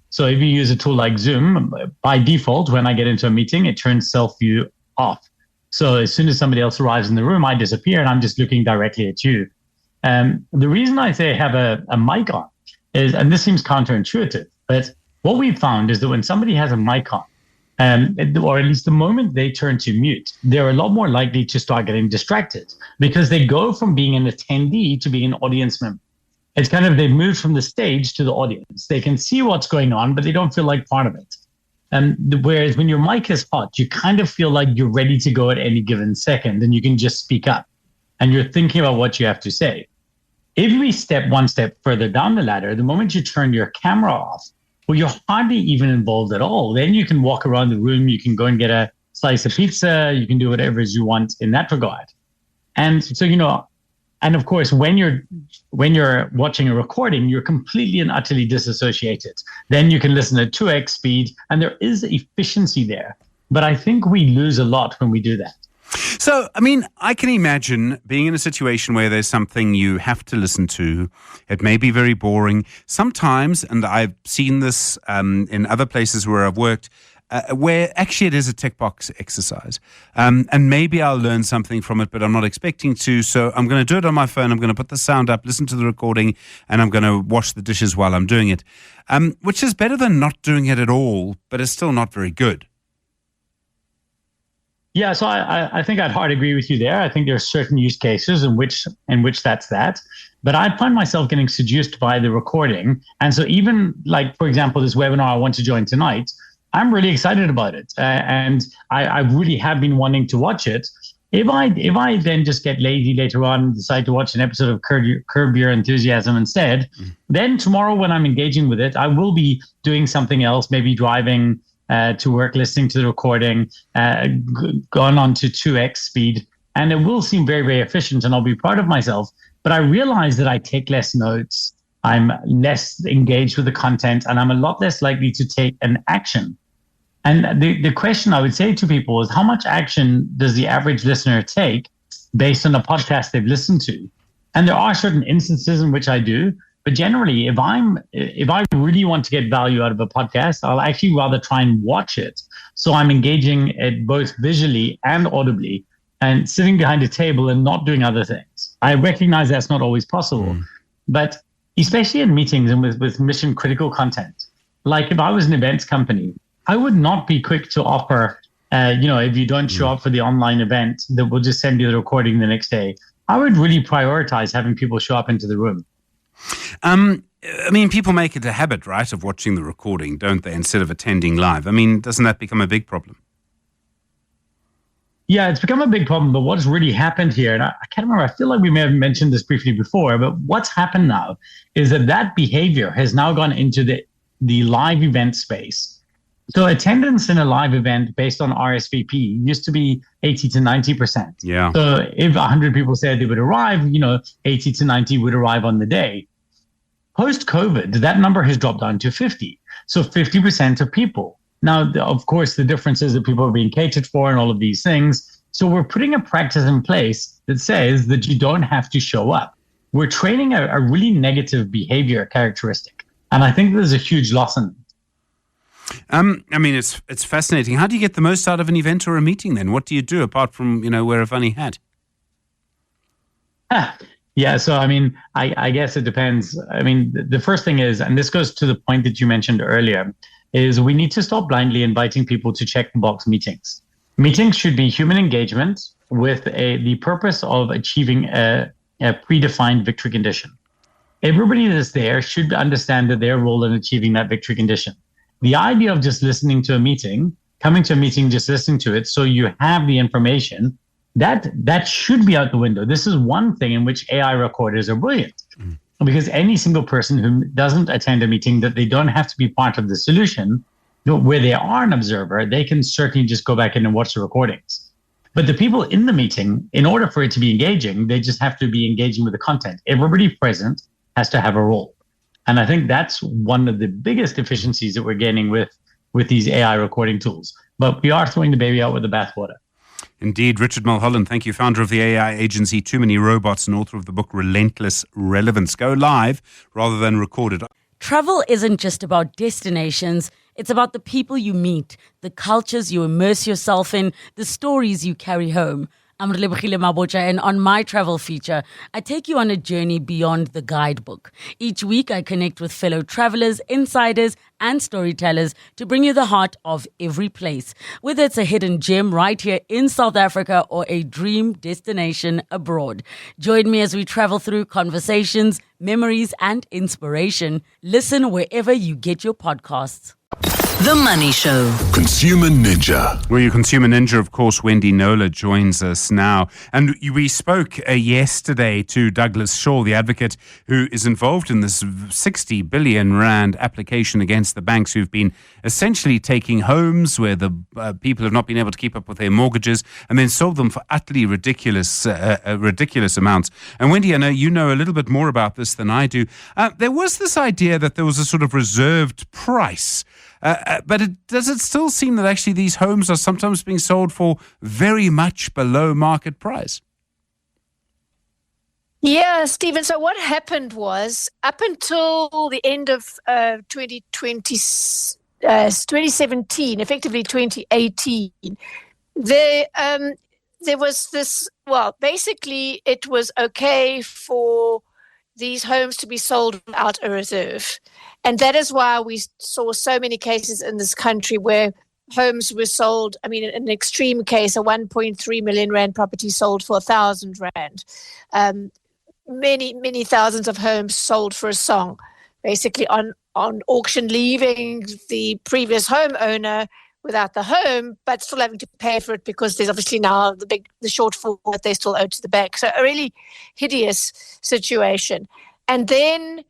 So if you use a tool like Zoom, by default, when I get into a meeting, it turns self view off. So as soon as somebody else arrives in the room, I disappear and I'm just looking directly at you. The reason I say have a mic on is, and this seems counterintuitive, but what we've found is that when somebody has a mic on, or at least the moment they turn to mute, they're a lot more likely to start getting distracted because they go from being an attendee to being an audience member. It's kind of, they've moved from the stage to the audience. They can see what's going on, but they don't feel like part of it. Whereas when your mic is hot, you kind of feel like you're ready to go at any given second and you can just speak up and you're thinking about what you have to say. If we step one step further down the ladder, the moment you turn your camera off, well, you're hardly even involved at all. Then you can walk around the room, you can go and get a slice of pizza, you can do whatever you want in that regard. And so, and of course, when you're watching a recording, you're completely and utterly disassociated. Then you can listen at 2x speed, and there is efficiency there. But I think we lose a lot when we do that. So, I mean, I can imagine being in a situation where there's something you have to listen to. It may be very boring. Sometimes, and I've seen this in other places where I've worked, where actually it is a tick box exercise. And maybe I'll learn something from it, but I'm not expecting to. So I'm going to do it on my phone. I'm going to put the sound up, listen to the recording, and I'm going to wash the dishes while I'm doing it, which is better than not doing it at all, but it's still not very good. Yeah, so I think I'd hard agree with you there. I think there are certain use cases in which that's that. But I find myself getting seduced by the recording. And so even like, for example, this webinar I want to join tonight, I'm really excited about it. And I really have been wanting to watch it. If I then just get lazy later on and decide to watch an episode of Curb Your Enthusiasm instead, then tomorrow when I'm engaging with it, I will be doing something else, maybe driving to work, listening to the recording, gone on to 2x speed, and it will seem very, very efficient and I'll be proud of myself. But I realize that I take less notes, I'm less engaged with the content, and I'm a lot less likely to take an action. And the question I would say to people is, how much action does the average listener take based on a podcast they've listened to? And there are certain instances in which I do. But generally, if I really want to get value out of a podcast, I'll actually rather try and watch it. So I'm engaging it both visually and audibly and sitting behind a table and not doing other things. I recognize that's not always possible. But especially in meetings and with mission critical content, like if I was an events company, I would not be quick to offer, if you don't show up for the online event, that we'll just send you the recording the next day. I would really prioritize having people show up into the room. I mean, people make it a habit, right, of watching the recording, don't they, instead of attending live? I mean, doesn't that become a big problem? Yeah, it's become a big problem. But what's really happened here, and I can't remember, I feel like we may have mentioned this briefly before, but what's happened now is that behavior has now gone into the live event space. So attendance in a live event based on RSVP used to be 80 to 90%. Yeah. So if 100 people said they would arrive, 80 to 90 would arrive on the day. Post-COVID, that number has dropped down to 50. So 50% of people. Now, of course, the difference is that people are being catered for and all of these things. So we're putting a practice in place that says that you don't have to show up. We're training a really negative behavior characteristic. And I think there's a huge loss in it. I mean, it's fascinating. How do you get the most out of an event or a meeting then? What do you do apart from, wear a funny hat? Yeah, so I mean, I guess it depends. I mean, the first thing is, and this goes to the point that you mentioned earlier, is we need to stop blindly inviting people to check the box meetings. Meetings should be human engagement with the purpose of achieving a predefined victory condition. Everybody that's there should understand that their role in achieving that victory condition. The idea of just listening to a meeting, coming to a meeting, just listening to it, so you have the information, that should be out the window. This is one thing in which AI recorders are brilliant. Because any single person who doesn't attend a meeting, that they don't have to be part of the solution, where they are an observer, they can certainly just go back in and watch the recordings. But the people in the meeting, in order for it to be engaging, they just have to be engaging with the content. Everybody present has to have a role. And I think that's one of the biggest efficiencies that we're gaining with these AI recording tools. But we are throwing the baby out with the bathwater. Indeed. Richard Mulholland, thank you, founder of the AI agency Too Many Robots and author of the book Relentless Relevance. Go live rather than recorded. Travel isn't just about destinations. It's about the people you meet, the cultures you immerse yourself in, the stories you carry home. I'm Relebogile Mabotja, and on my travel feature, I take you on a journey beyond the guidebook. Each week, I connect with fellow travelers, insiders, and storytellers to bring you the heart of every place, whether it's a hidden gem right here in South Africa or a dream destination abroad. Join me as we travel through conversations, memories, and inspiration. Listen wherever you get your podcasts. The Money Show. Consumer Ninja. Well, your Consumer Ninja, of course, Wendy Nola joins us now. And we spoke yesterday to Douglas Shaw, the advocate who is involved in this 60 billion rand application against the banks who've been essentially taking homes where the people have not been able to keep up with their mortgages and then sold them for utterly ridiculous amounts. And Wendy, I know you know a little bit more about this than I do. There was this idea that there was a sort of reserved price. But does it still seem that actually these homes are sometimes being sold for very much below market price? Yeah, Stephen. So what happened was, up until the end of 2017, effectively 2018, there was this, basically it was okay for these homes to be sold without a reserve. And that is why we saw so many cases in this country where homes were sold. I mean, in an extreme case, a 1.3 million rand property sold for 1,000 rand. Many thousands of homes sold for a song, basically on auction, leaving the previous homeowner without the home, but still having to pay for it because there's obviously now the shortfall that they still owe to the bank. So a really hideous situation. And then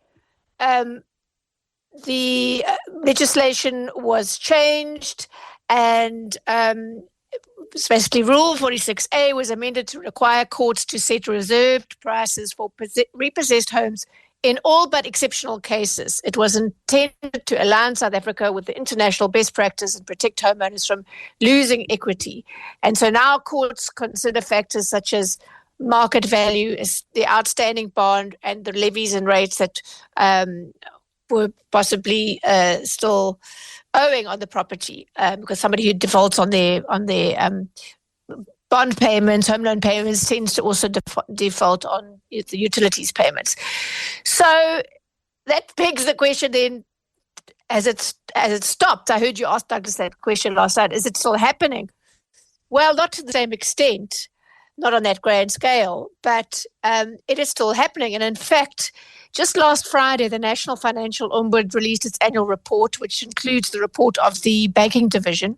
the legislation was changed, and basically Rule 46A was amended to require courts to set reserved prices for repossessed homes in all but exceptional cases. It was intended to align South Africa with the international best practice and protect homeowners from losing equity. And so now courts consider factors such as market value, the outstanding bond, and the levies and rates that were possibly still owing on the property, because somebody who defaults on their bond payments, home loan payments, tends to also default on the utilities payments. So that begs the question then, as it stopped, I heard you ask Douglas that question last night, is it still happening? Well, not to the same extent, not on that grand scale, but it is still happening. And in fact, just last Friday, the National Financial Ombudsman released its annual report, which includes the report of the banking division.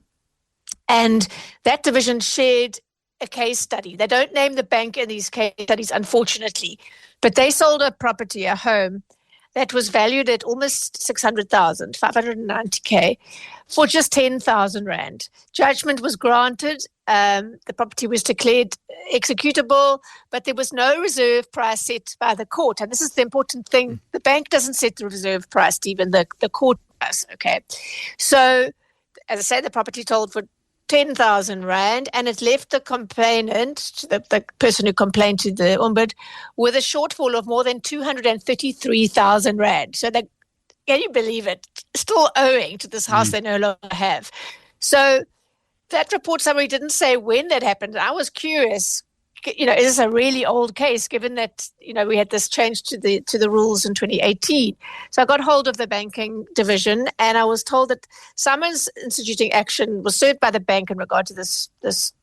And that division shared a case study. They don't name the bank in these case studies, unfortunately, but they sold a property, a home, that was valued at almost 600,000, 590K, for just 10,000 rand. Judgment was granted. The property was declared executable, but there was no reserve price set by the court. And this is the important thing. The bank doesn't set the reserve price, Stephen. The court does, okay? So, as I say, the property sold for 10,000 rand, and it left the complainant, the person who complained to the Ombud, with a shortfall of more than 233,000 rand. So can you believe it? Still owing to this house they no longer have. So that report summary didn't say when that happened. I was curious, is this a really old case, given that, we had this change to the rules in 2018. So I got hold of the banking division, and I was told that summons instituting action was served by the bank in regard to this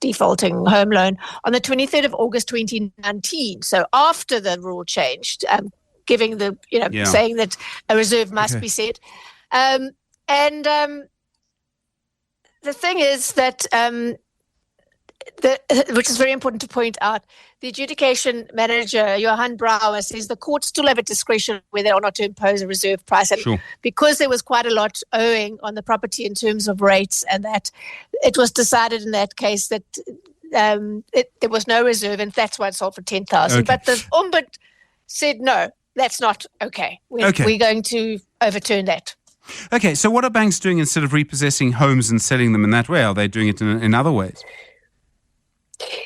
defaulting home loan on the 23rd of August 2019. So after the rule changed, giving the, saying that a reserve must be set. The thing is that, which is very important to point out, the adjudication manager, Johan Brouwer, says the court still have a discretion whether or not to impose a reserve price. And because there was quite a lot owing on the property in terms of rates, and that it was decided in that case that there was no reserve, and that's why it sold for 10,000. But the Ombud said, no, that's not okay. We're going to overturn that. Okay, so what are banks doing instead of repossessing homes and selling them in that way? Are they doing it in other ways?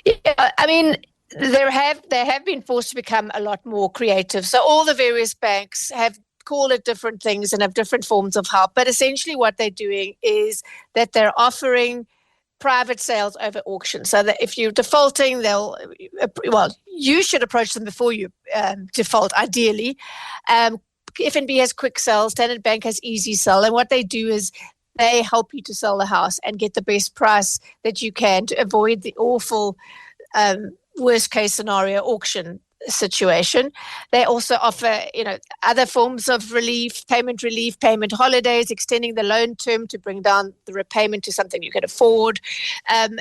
Yeah, I mean, they have been forced to become a lot more creative. So all the various banks have called it different things and have different forms of help. But essentially what they're doing is that they're offering private sales over auction. So that if you're defaulting, you should approach them before you default, ideally. FNB has quick sell, Standard Bank has easy sell, and what they do is they help you to sell the house and get the best price that you can to avoid the awful worst case scenario auction situation. They also offer, other forms of relief, payment holidays, extending the loan term to bring down the repayment to something you can afford. And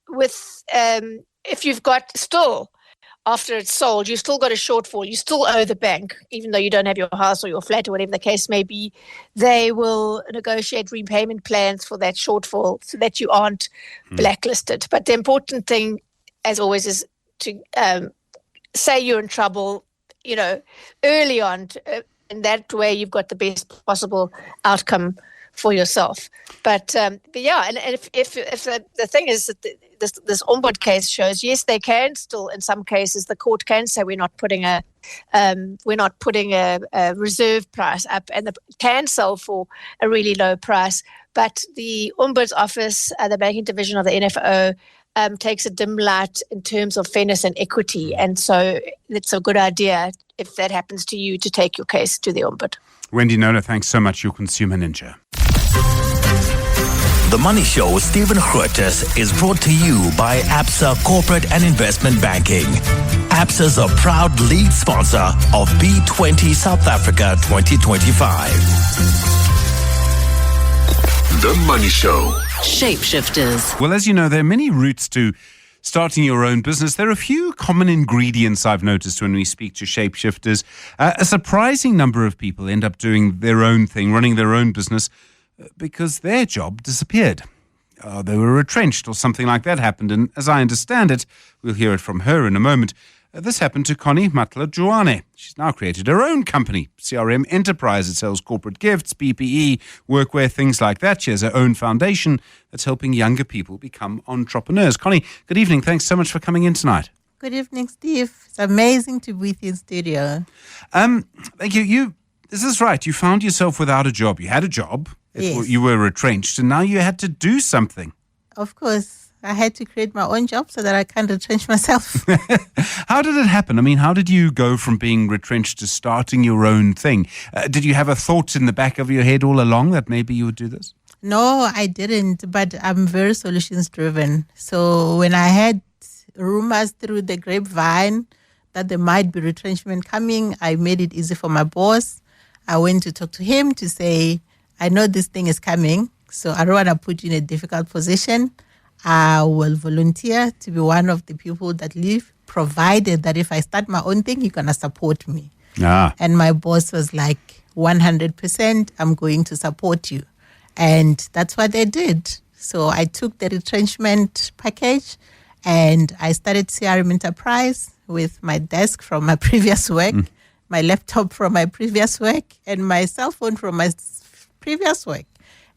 with if you've got still, after it's sold, you still got a shortfall, you still owe the bank, even though you don't have your house or your flat or whatever the case may be, they will negotiate repayment plans for that shortfall so that you aren't blacklisted. But the important thing, as always, is to say you're in trouble, early on, and that way you've got the best possible outcome for yourself. But yeah, and if the thing is that this Ombud case shows, yes, they can still, in some cases, the court can say we're not putting a reserve price up, and can sell for a really low price. But the Ombud's office, the banking division of the NFO, takes a dim light in terms of fairness and equity, and so it's a good idea if that happens to you to take your case to the Ombud. Wendy Nola, thanks so much, your consumer ninja. The Money Show with Stephen Grootes is brought to you by Absa Corporate and Investment Banking. Absa is a proud lead sponsor of B20 South Africa 2025. The Money Show. Shapeshifters. Well, as you know, there are many routes to starting your own business. There are a few common ingredients I've noticed when we speak to shapeshifters. A surprising number of people end up doing their own thing, running their own business, because their job disappeared. They were retrenched or something like that happened. And as I understand it, we'll hear it from her in a moment, this happened to Connie Matlou. She's now created her own company, CRM Enterprise. It sells corporate gifts, PPE, workwear, things like that. She has her own foundation that's helping younger people become entrepreneurs. Connie, good evening. Thanks so much for coming in tonight. Good evening, Steve. It's amazing to be with you in studio. Thank you. This is right. You found yourself without a job. You had a job. Yes. You were retrenched, and now you had to do something. Of course. I had to create my own job so that I can't retrench myself. How did it happen? I mean, how did you go from being retrenched to starting your own thing? Did you have a thought in the back of your head all along that maybe you would do this? No, I didn't, but I'm very solutions driven. So when I had rumors through the grapevine that there might be retrenchment coming, I made it easy for my boss. I went to talk to him to say, I know this thing is coming, so I don't want to put you in a difficult position. I will volunteer to be one of the people that leave, provided that if I start my own thing, you're going to support me. And my boss was like, 100%, I'm going to support you. And that's what they did. So I took the retrenchment package and I started CRM Enterprise with my desk from my previous work, my laptop from my previous work, and my cell phone from my previous work.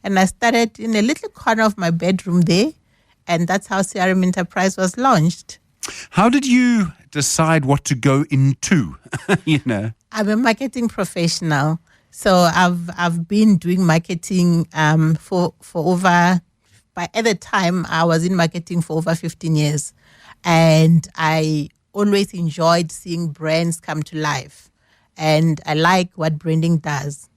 And I started in a little corner of my bedroom there. And that's how CRM Enterprise was launched. How did you decide what to go into? I'm a marketing professional. So I've been doing marketing for over, at the time I was in marketing for over 15 years, and I always enjoyed seeing brands come to life, and I like what branding does.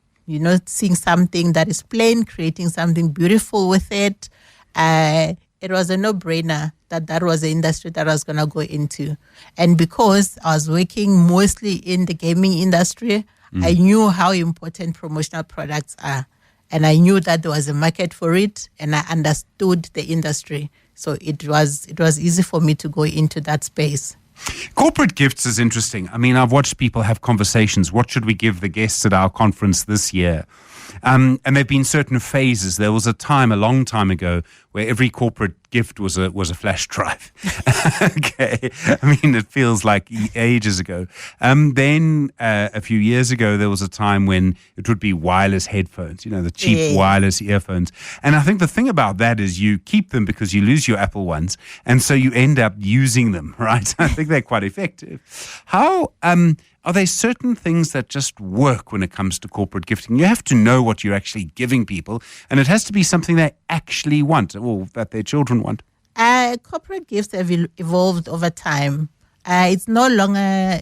Seeing something that is plain, creating something beautiful with it. It was a no-brainer that was the industry that I was going to go into. And because I was working mostly in the gaming industry, I knew how important promotional products are. And I knew that there was a market for it, and I understood the industry. So it was easy for me to go into that space. Corporate gifts is interesting. I mean, I've watched people have conversations. What should we give the guests at our conference this year? And there have been certain phases. There was a time, a long time ago, where every corporate gift was a flash drive. Okay, I mean, it feels like ages ago. Then a few years ago, there was a time when it would be wireless headphones, the cheap wireless earphones. And I think the thing about that is you keep them because you lose your Apple ones, and so you end up using them, right? I think they're quite effective. How are there certain things that just work when it comes to corporate gifting? You have to know what you're actually giving people, and it has to be something they actually want or that their children want. Corporate gifts have evolved over time. It's no longer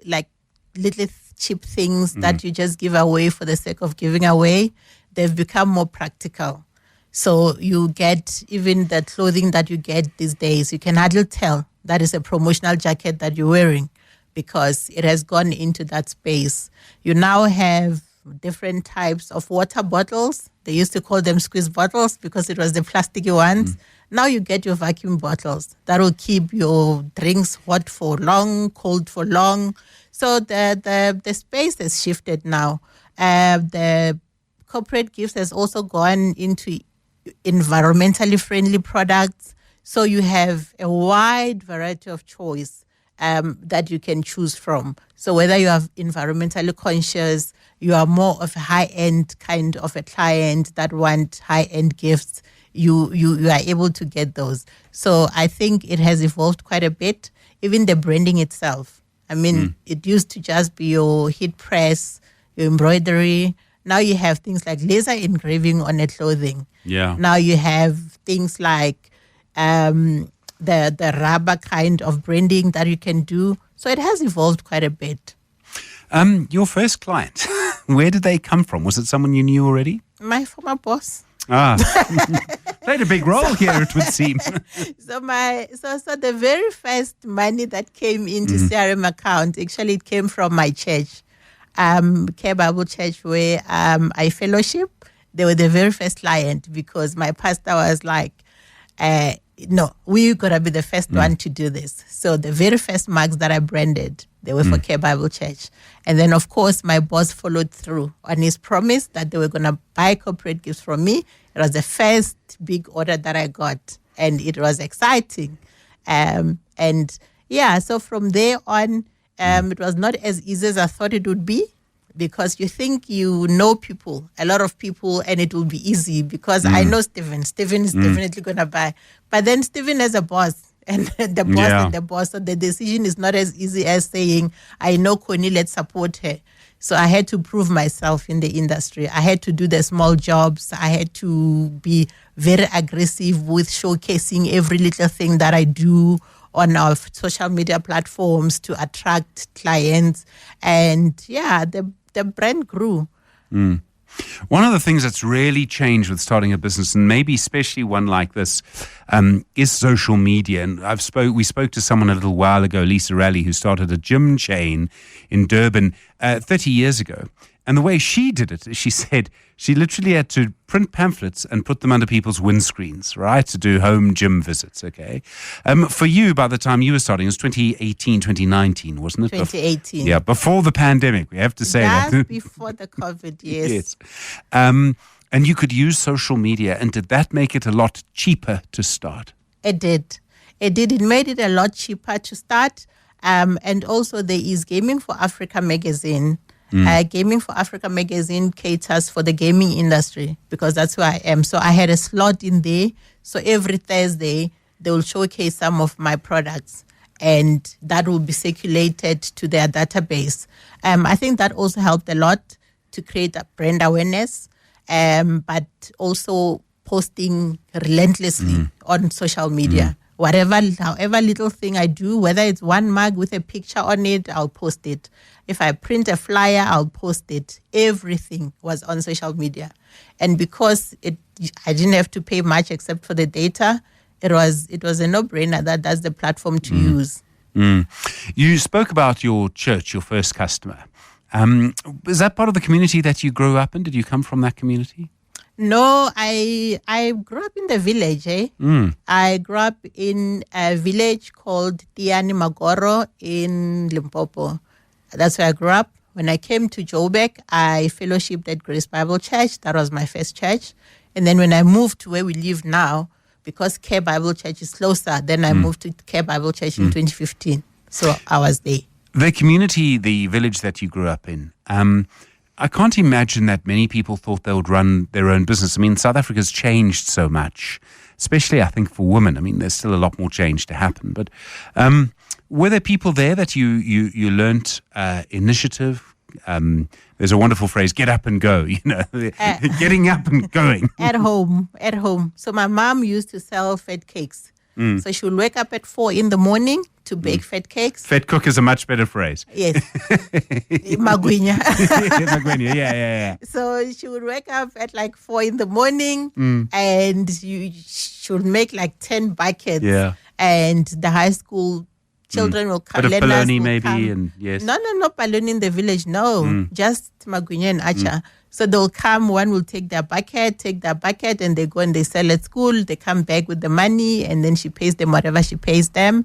like little cheap things that you just give away for the sake of giving away. They've become more practical. So you get even the clothing that you get these days, you can hardly tell that is a promotional jacket that you're wearing, because it has gone into that space. You now have different types of water bottles. They used to call them squeeze bottles because it was the plasticky ones. Now you get your vacuum bottles that will keep your drinks hot for long, cold for long. So the space has shifted now. The corporate gifts has also gone into environmentally friendly products. So you have a wide variety of choice that you can choose from. So whether you are environmentally conscious, you are more of a high-end kind of a client that want high-end gifts, you are able to get those. So I think it has evolved quite a bit. Even the branding itself. I mean, it used to just be your heat press, your embroidery. Now you have things like laser engraving on a clothing. Yeah. Now you have things like the rubber kind of branding that you can do. So it has evolved quite a bit. Your first client, where did they come from? Was it someone you knew already? My former boss. Played a big role here, it would seem. So the very first money that came into CRM account, actually it came from my church, Care Bible Church, where I fellowship. They were the very first client because my pastor was like, no, we gotta be the first one to do this. So the very first mugs that I branded, they were for Care Bible Church. And then, of course, my boss followed through on his promise that they were gonna buy corporate gifts from me. It was the first big order that I got, and it was exciting. So from there on, it was not as easy as I thought it would be, because you think you know people, a lot of people, and it will be easy because I know Stephen. Stephen is definitely going to buy. But then Stephen is a boss, and the boss is the boss. So the decision is not as easy as saying, I know Connie, let's support her. So I had to prove myself in the industry. I had to do the small jobs. I had to be very aggressive with showcasing every little thing that I do on our social media platforms to attract clients. And the brand grew. One of the things that's really changed with starting a business, and maybe especially one like this, is social media. And we spoke to someone a little while ago, Lisa Raleigh, who started a gym chain in Durban 30 years ago. And the way she did it, she said she literally had to print pamphlets and put them under people's windscreens, right, to do home gym visits, okay? For you, by the time you were starting, it was 2018, 2019, wasn't it? 2018. Yeah, before the pandemic, we have to say that. Just before the COVID, yes. Yes. And you could use social media, and did that make it a lot cheaper to start? It did. It made it a lot cheaper to start. And also there is Gaming for Africa magazine. Gaming for Africa magazine caters for the gaming industry because that's where I am. So I had a slot in there. So every Thursday, they will showcase some of my products and that will be circulated to their database. I think that also helped a lot to create a brand awareness, but also posting relentlessly on social media. However little thing I do, whether it's one mug with a picture on it, I'll post it. If I print a flyer, I'll post it. Everything was on social media. And because I didn't have to pay much except for the data, it was a no-brainer that that's the platform to use. You spoke about your church, your first customer. Is that part of the community that you grew up in? Did you come from that community? No, I grew up in the village. I grew up in a village called Tiani Magoro in Limpopo. That's where I grew up. When I came to Joburg, I fellowshipped at Grace Bible Church. That was my first church. And then when I moved to where we live now, because Care Bible Church is closer, then I moved to Care Bible Church in 2015. So I was there. The community, the village that you grew up in, I can't imagine that many people thought they would run their own business. I mean, South Africa's changed so much, especially, I think, for women. I mean, there's still a lot more change to happen. But were there people there that you learnt initiative? There's a wonderful phrase, get up and go, getting up and going. At home. So my mom used to sell fat cakes. So she would wake up at 4 in the morning to bake fat cakes. Fat cook is a much better phrase. Yes. Magwinya. Magwinya, yeah. So she would wake up at like 4 in the morning and she would make like 10 buckets. Yeah. And the high school children will come. Bit of baloney maybe, and yes. No, not baloney in the village, no. Just Magwinya and Acha. So they'll come, one will take their bucket, and they go and they sell at school. They come back with the money, and then she pays them whatever she pays them.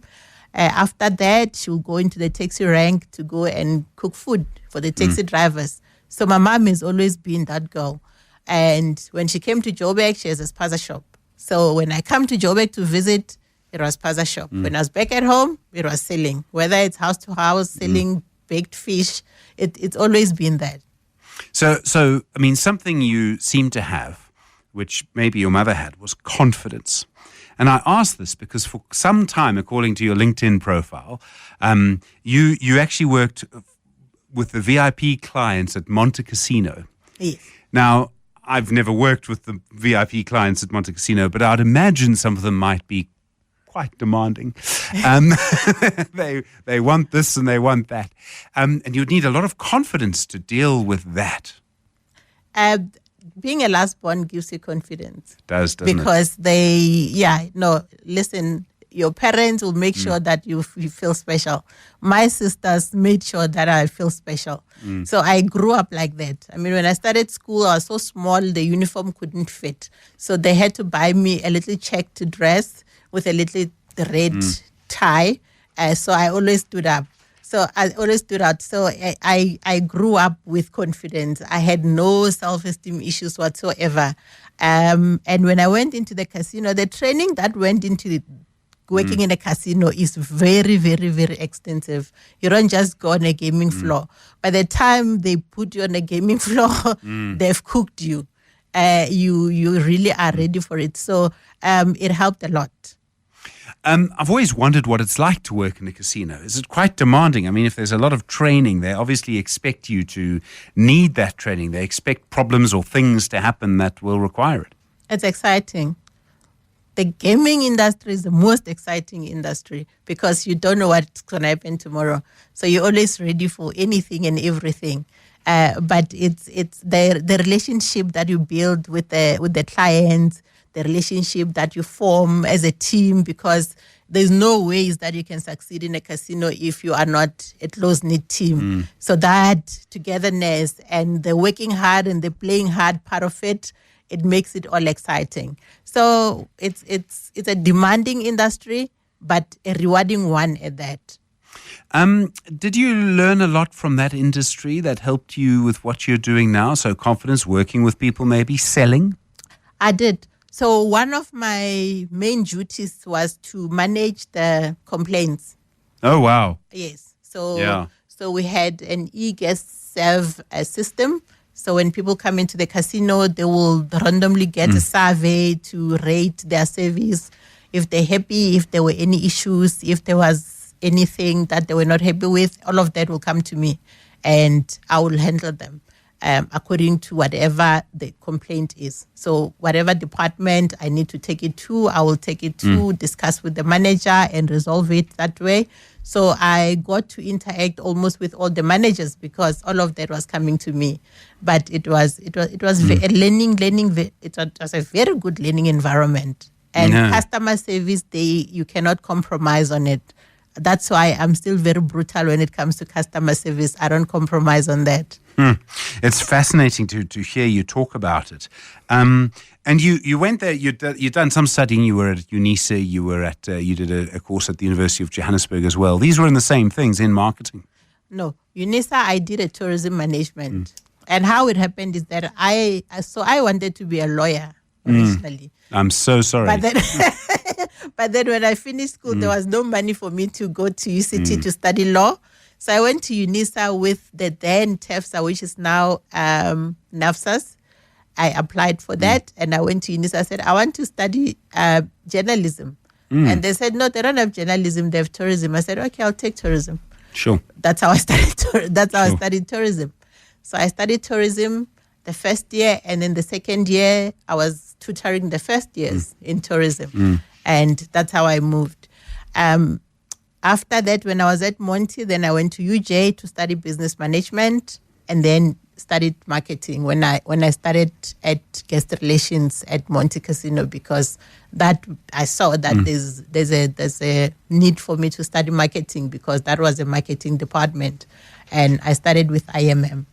After that, she'll go into the taxi rank to go and cook food for the taxi drivers. So my mom has always been that girl. And when she came to Joburg, she has a spaza shop. So when I come to Joburg to visit, it was spaza shop. When I was back at home, it was selling. Whether it's house to house, selling baked fish, it's always been that. So I mean, something you seem to have, which maybe your mother had, was confidence. And I ask this because for some time, according to your LinkedIn profile, you actually worked with the VIP clients at Monte Casino. Yes. Now, I've never worked with the VIP clients at Monte Casino, but I'd imagine some of them might be quite demanding. They want this and they want that. And you'd need a lot of confidence to deal with that. Being a last born gives you confidence. Doesn't because it? Listen, your parents will make sure that you feel special. My sisters made sure that I feel special. So I grew up like that. I mean, when I started school, I was so small, the uniform couldn't fit. So they had to buy me a little checked dress with a little red tie. So I always stood up. So I grew up with confidence. I had no self-esteem issues whatsoever. And when I went into the casino, the training that went into working in a casino is very, very, very extensive. You don't just go on a gaming floor. By the time they put you on a gaming floor, they've cooked you. You really are ready for it. So it helped a lot. I've always wondered what it's like to work in a casino. Is it quite demanding? I mean, if there's a lot of training, they obviously expect you to need that training. They expect problems or things to happen that will require it. It's exciting. The gaming industry is the most exciting industry because you don't know what's going to happen tomorrow. So you're always ready for anything and everything. But it's the relationship that you build with the clients, the relationship that you form as a team, because there's no ways that you can succeed in a casino if you are not a close-knit team. So that togetherness and the working hard and the playing hard part of it, it makes it all exciting. So it's a demanding industry, but a rewarding one at that. Did you learn a lot from that industry that helped you with what you're doing now? So confidence, working with people, maybe selling? I did. So one of my main duties was to manage the complaints. Oh, wow. Yes. So we had an e-guest serve system. So when people come into the casino, they will randomly get a survey to rate their service. If they're happy, if there were any issues, if there was anything that they were not happy with, all of that will come to me and I will handle them. according to whatever the complaint is. So whatever department I need to take it to, I will take it to, discuss with the manager and resolve it that way. So I got to interact almost with all the managers because all of that was coming to me. But it was a very good learning environment. And customer service, you cannot compromise on it. That's why I'm still very brutal when it comes to customer service. I don't compromise on that. It's fascinating to hear you talk about it. And you went there, you'd done some studying, you were at UNISA, you did a course at the University of Johannesburg as well. These were in the same things, in marketing. No, UNISA, I did a tourism management. And how it happened is that I wanted to be a lawyer originally. I'm so sorry. But then when I finished school, there was no money for me to go to UCT to study law. So I went to UNISA with the then TEFSA, which is now NAFSAS. I applied for that and I went to UNISA. I said, I want to study journalism. And they said, no, they don't have journalism, they have tourism. I said, okay, I'll take tourism. Sure. That's how I studied I studied tourism. So I studied tourism the first year, and then the second year I was tutoring the first years in tourism. And that's how I moved. After that, when I was at Monty, then I went to UJ to study business management and then studied marketing when I started at guest relations at Monty Casino, because that I saw that there's a need for me to study marketing because that was a marketing department, and I started with IMM.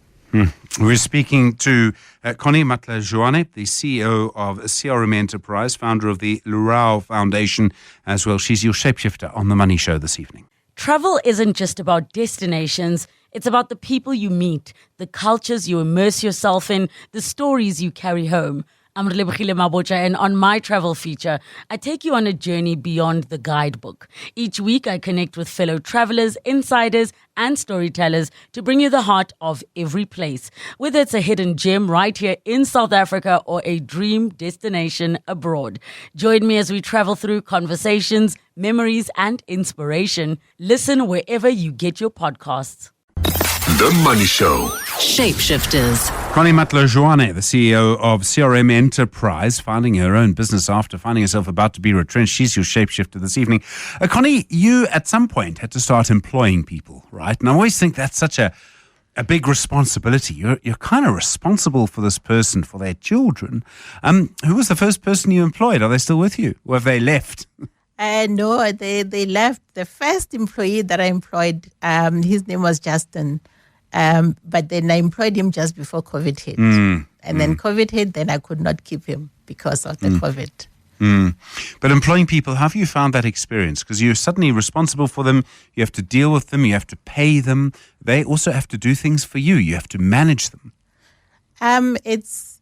We're speaking to Connie Matlou Setati, the CEO of CRM Enterprise, founder of the Lurao Foundation as well. She's your shapeshifter on The Money Show this evening. Travel isn't just about destinations. It's about the people you meet, the cultures you immerse yourself in, the stories you carry home. I'm Relebogile Mabocha, and on my travel feature, I take you on a journey beyond the guidebook. Each week, I connect with fellow travelers, insiders, and storytellers to bring you the heart of every place, whether it's a hidden gem right here in South Africa or a dream destination abroad. Join me as we travel through conversations, memories, and inspiration. Listen wherever you get your podcasts. The Money Show. Shapeshifters. Connie Matlou Setati, the CEO of CRM Enterprise, founding her own business after finding herself about to be retrenched. She's your shapeshifter this evening. Connie, you at some point had to start employing people, right? And I always think that's such a big responsibility. You're kind of responsible for this person, for their children. Who was the first person you employed? Are they still with you? Or have they left? No, they left. The first employee that I employed, his name was Justin. But then I employed him just before COVID hit. And then COVID hit, then I could not keep him because of the COVID. But employing people, how have you found that experience? Because you're suddenly responsible for them. You have to deal with them. You have to pay them. They also have to do things for you. You have to manage them. It's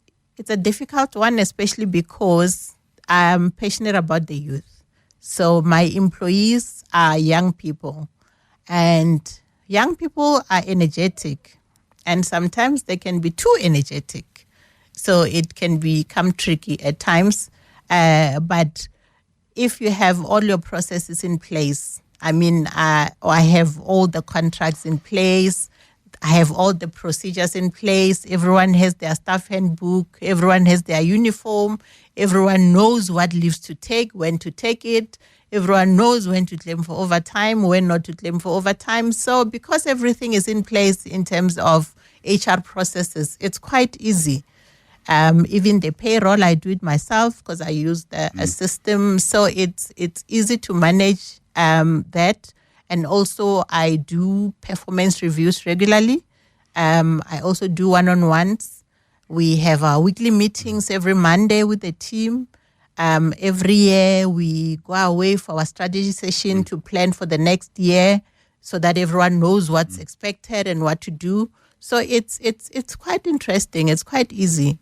a difficult one, especially because I'm passionate about the youth. So my employees are young people, and young people are energetic, and sometimes they can be too energetic. So it can become tricky at times. But if you have all your processes in place, I have all the contracts in place, I have all the procedures in place, everyone has their staff handbook, everyone has their uniform, everyone knows what leaves to take, when to take it. Everyone knows when to claim for overtime, when not to claim for overtime. So because everything is in place in terms of HR processes, it's quite easy. Even the payroll, I do it myself because I use a system. So it's easy to manage that. And also I do performance reviews regularly. I also do one-on-ones. We have our weekly meetings every Monday with the team. Every year we go away for our strategy session to plan for the next year so that everyone knows what's expected and what to do. So it's quite interesting. It's quite easy.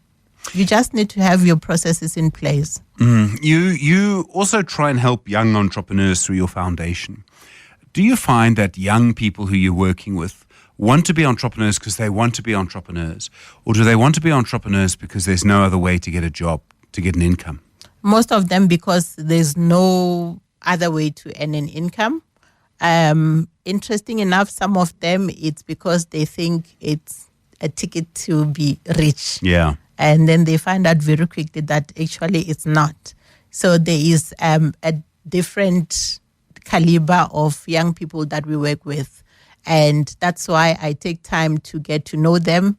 You just need to have your processes in place. You also try and help young entrepreneurs through your foundation. Do you find that young people who you're working with want to be entrepreneurs because they want to be entrepreneurs? Or do they want to be entrepreneurs because there's no other way to get a job, to get an income? Most of them because there's no other way to earn an income. Interesting enough, some of them, it's because they think it's a ticket to be rich. Yeah. And then they find out very quickly that actually it's not. So there is a different caliber of young people that we work with. And that's why I take time to get to know them,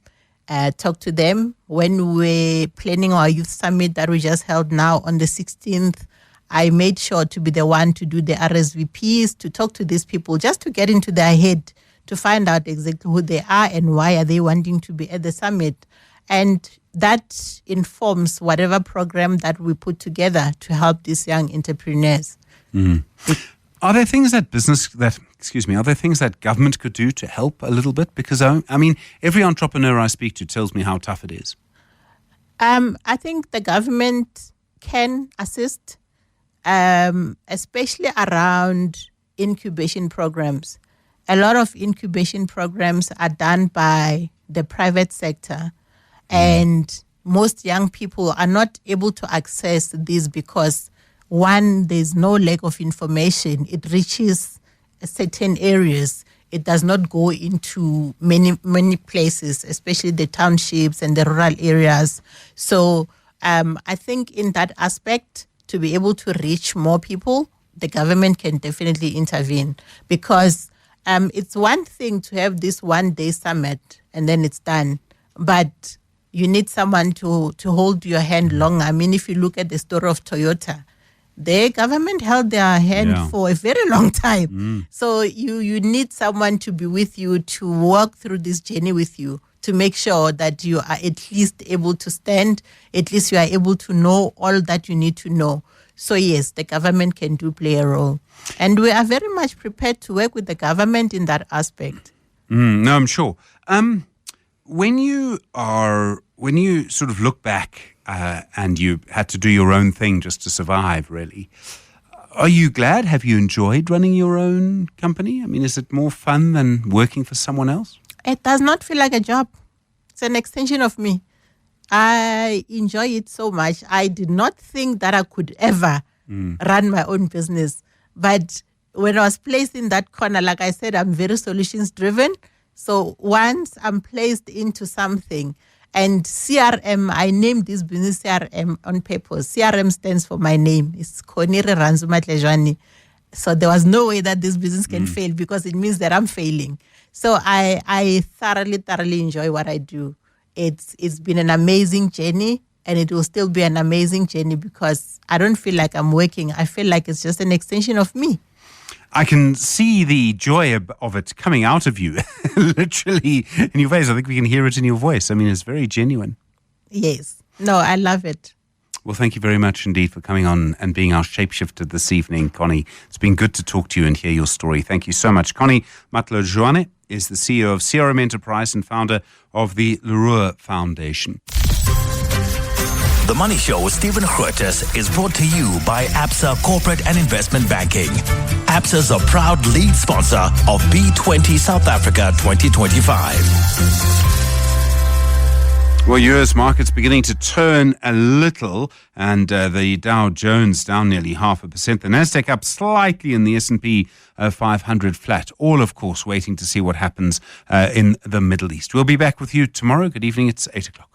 talk to them. When we're planning our youth summit that we just held now on the 16th, I made sure to be the one to do the RSVPs, to talk to these people, just to get into their head, to find out exactly who they are and why are they wanting to be at the summit. And that informs whatever program that we put together to help these young entrepreneurs. Mm. Are there things that are there things that government could do to help a little bit? Because, I mean, every entrepreneur I speak to tells me how tough it is. I think the government can assist, especially around incubation programs. A lot of incubation programs are done by the private sector, and most young people are not able to access this because, one, there's no lack of information. It reaches certain areas. It does not go into many places, especially the townships and the rural areas. So I think in that aspect, to be able to reach more people, the government can definitely intervene, because it's one thing to have this one-day summit and then it's done, but you need someone to hold your hand long. I mean, if you look at the story of Toyota, the government held their hand for a very long time. So you need someone to be with you, to walk through this journey with you, to make sure that you are at least able to stand, at least you are able to know all that you need to know. So yes, the government can play a role. And we are very much prepared to work with the government in that aspect. No, I'm sure. When you sort of look back and you had to do your own thing just to survive, really, are you glad? Have you enjoyed running your own company? I mean, is it more fun than working for someone else? It does not feel like a job. It's an extension of me. I enjoy it so much. I did not think that I could ever run my own business. But when I was placed in that corner, like I said, I'm very solutions driven. So once I'm placed into something, and CRM, I named this business CRM on purpose. CRM stands for my name. It's Konire Ranzuma Tlejwane. So there was no way that this business can fail, because it means that I'm failing. So I thoroughly enjoy what I do. It's been an amazing journey, and it will still be an amazing journey, because I don't feel like I'm working. I feel like it's just an extension of me. I can see the joy of it coming out of you, literally in your face. I think we can hear it in your voice. I mean, it's very genuine. Yes. No, I love it. Well, thank you very much indeed for coming on and being our shapeshifter this evening, Connie. It's been good to talk to you and hear your story. Thank you so much. Connie Matlou Setati is the CEO of CRM Enterprise and founder of the Leroy Foundation. The Money Show with Stephen Grootes is brought to you by Absa Corporate and Investment Banking. Absa is a proud lead sponsor of B20 South Africa 2025. Well, US markets beginning to turn a little, and the Dow Jones down nearly 0.5%. The Nasdaq up slightly, and the S&P 500 flat. All, of course, waiting to see what happens in the Middle East. We'll be back with you tomorrow. Good evening. It's 8 o'clock.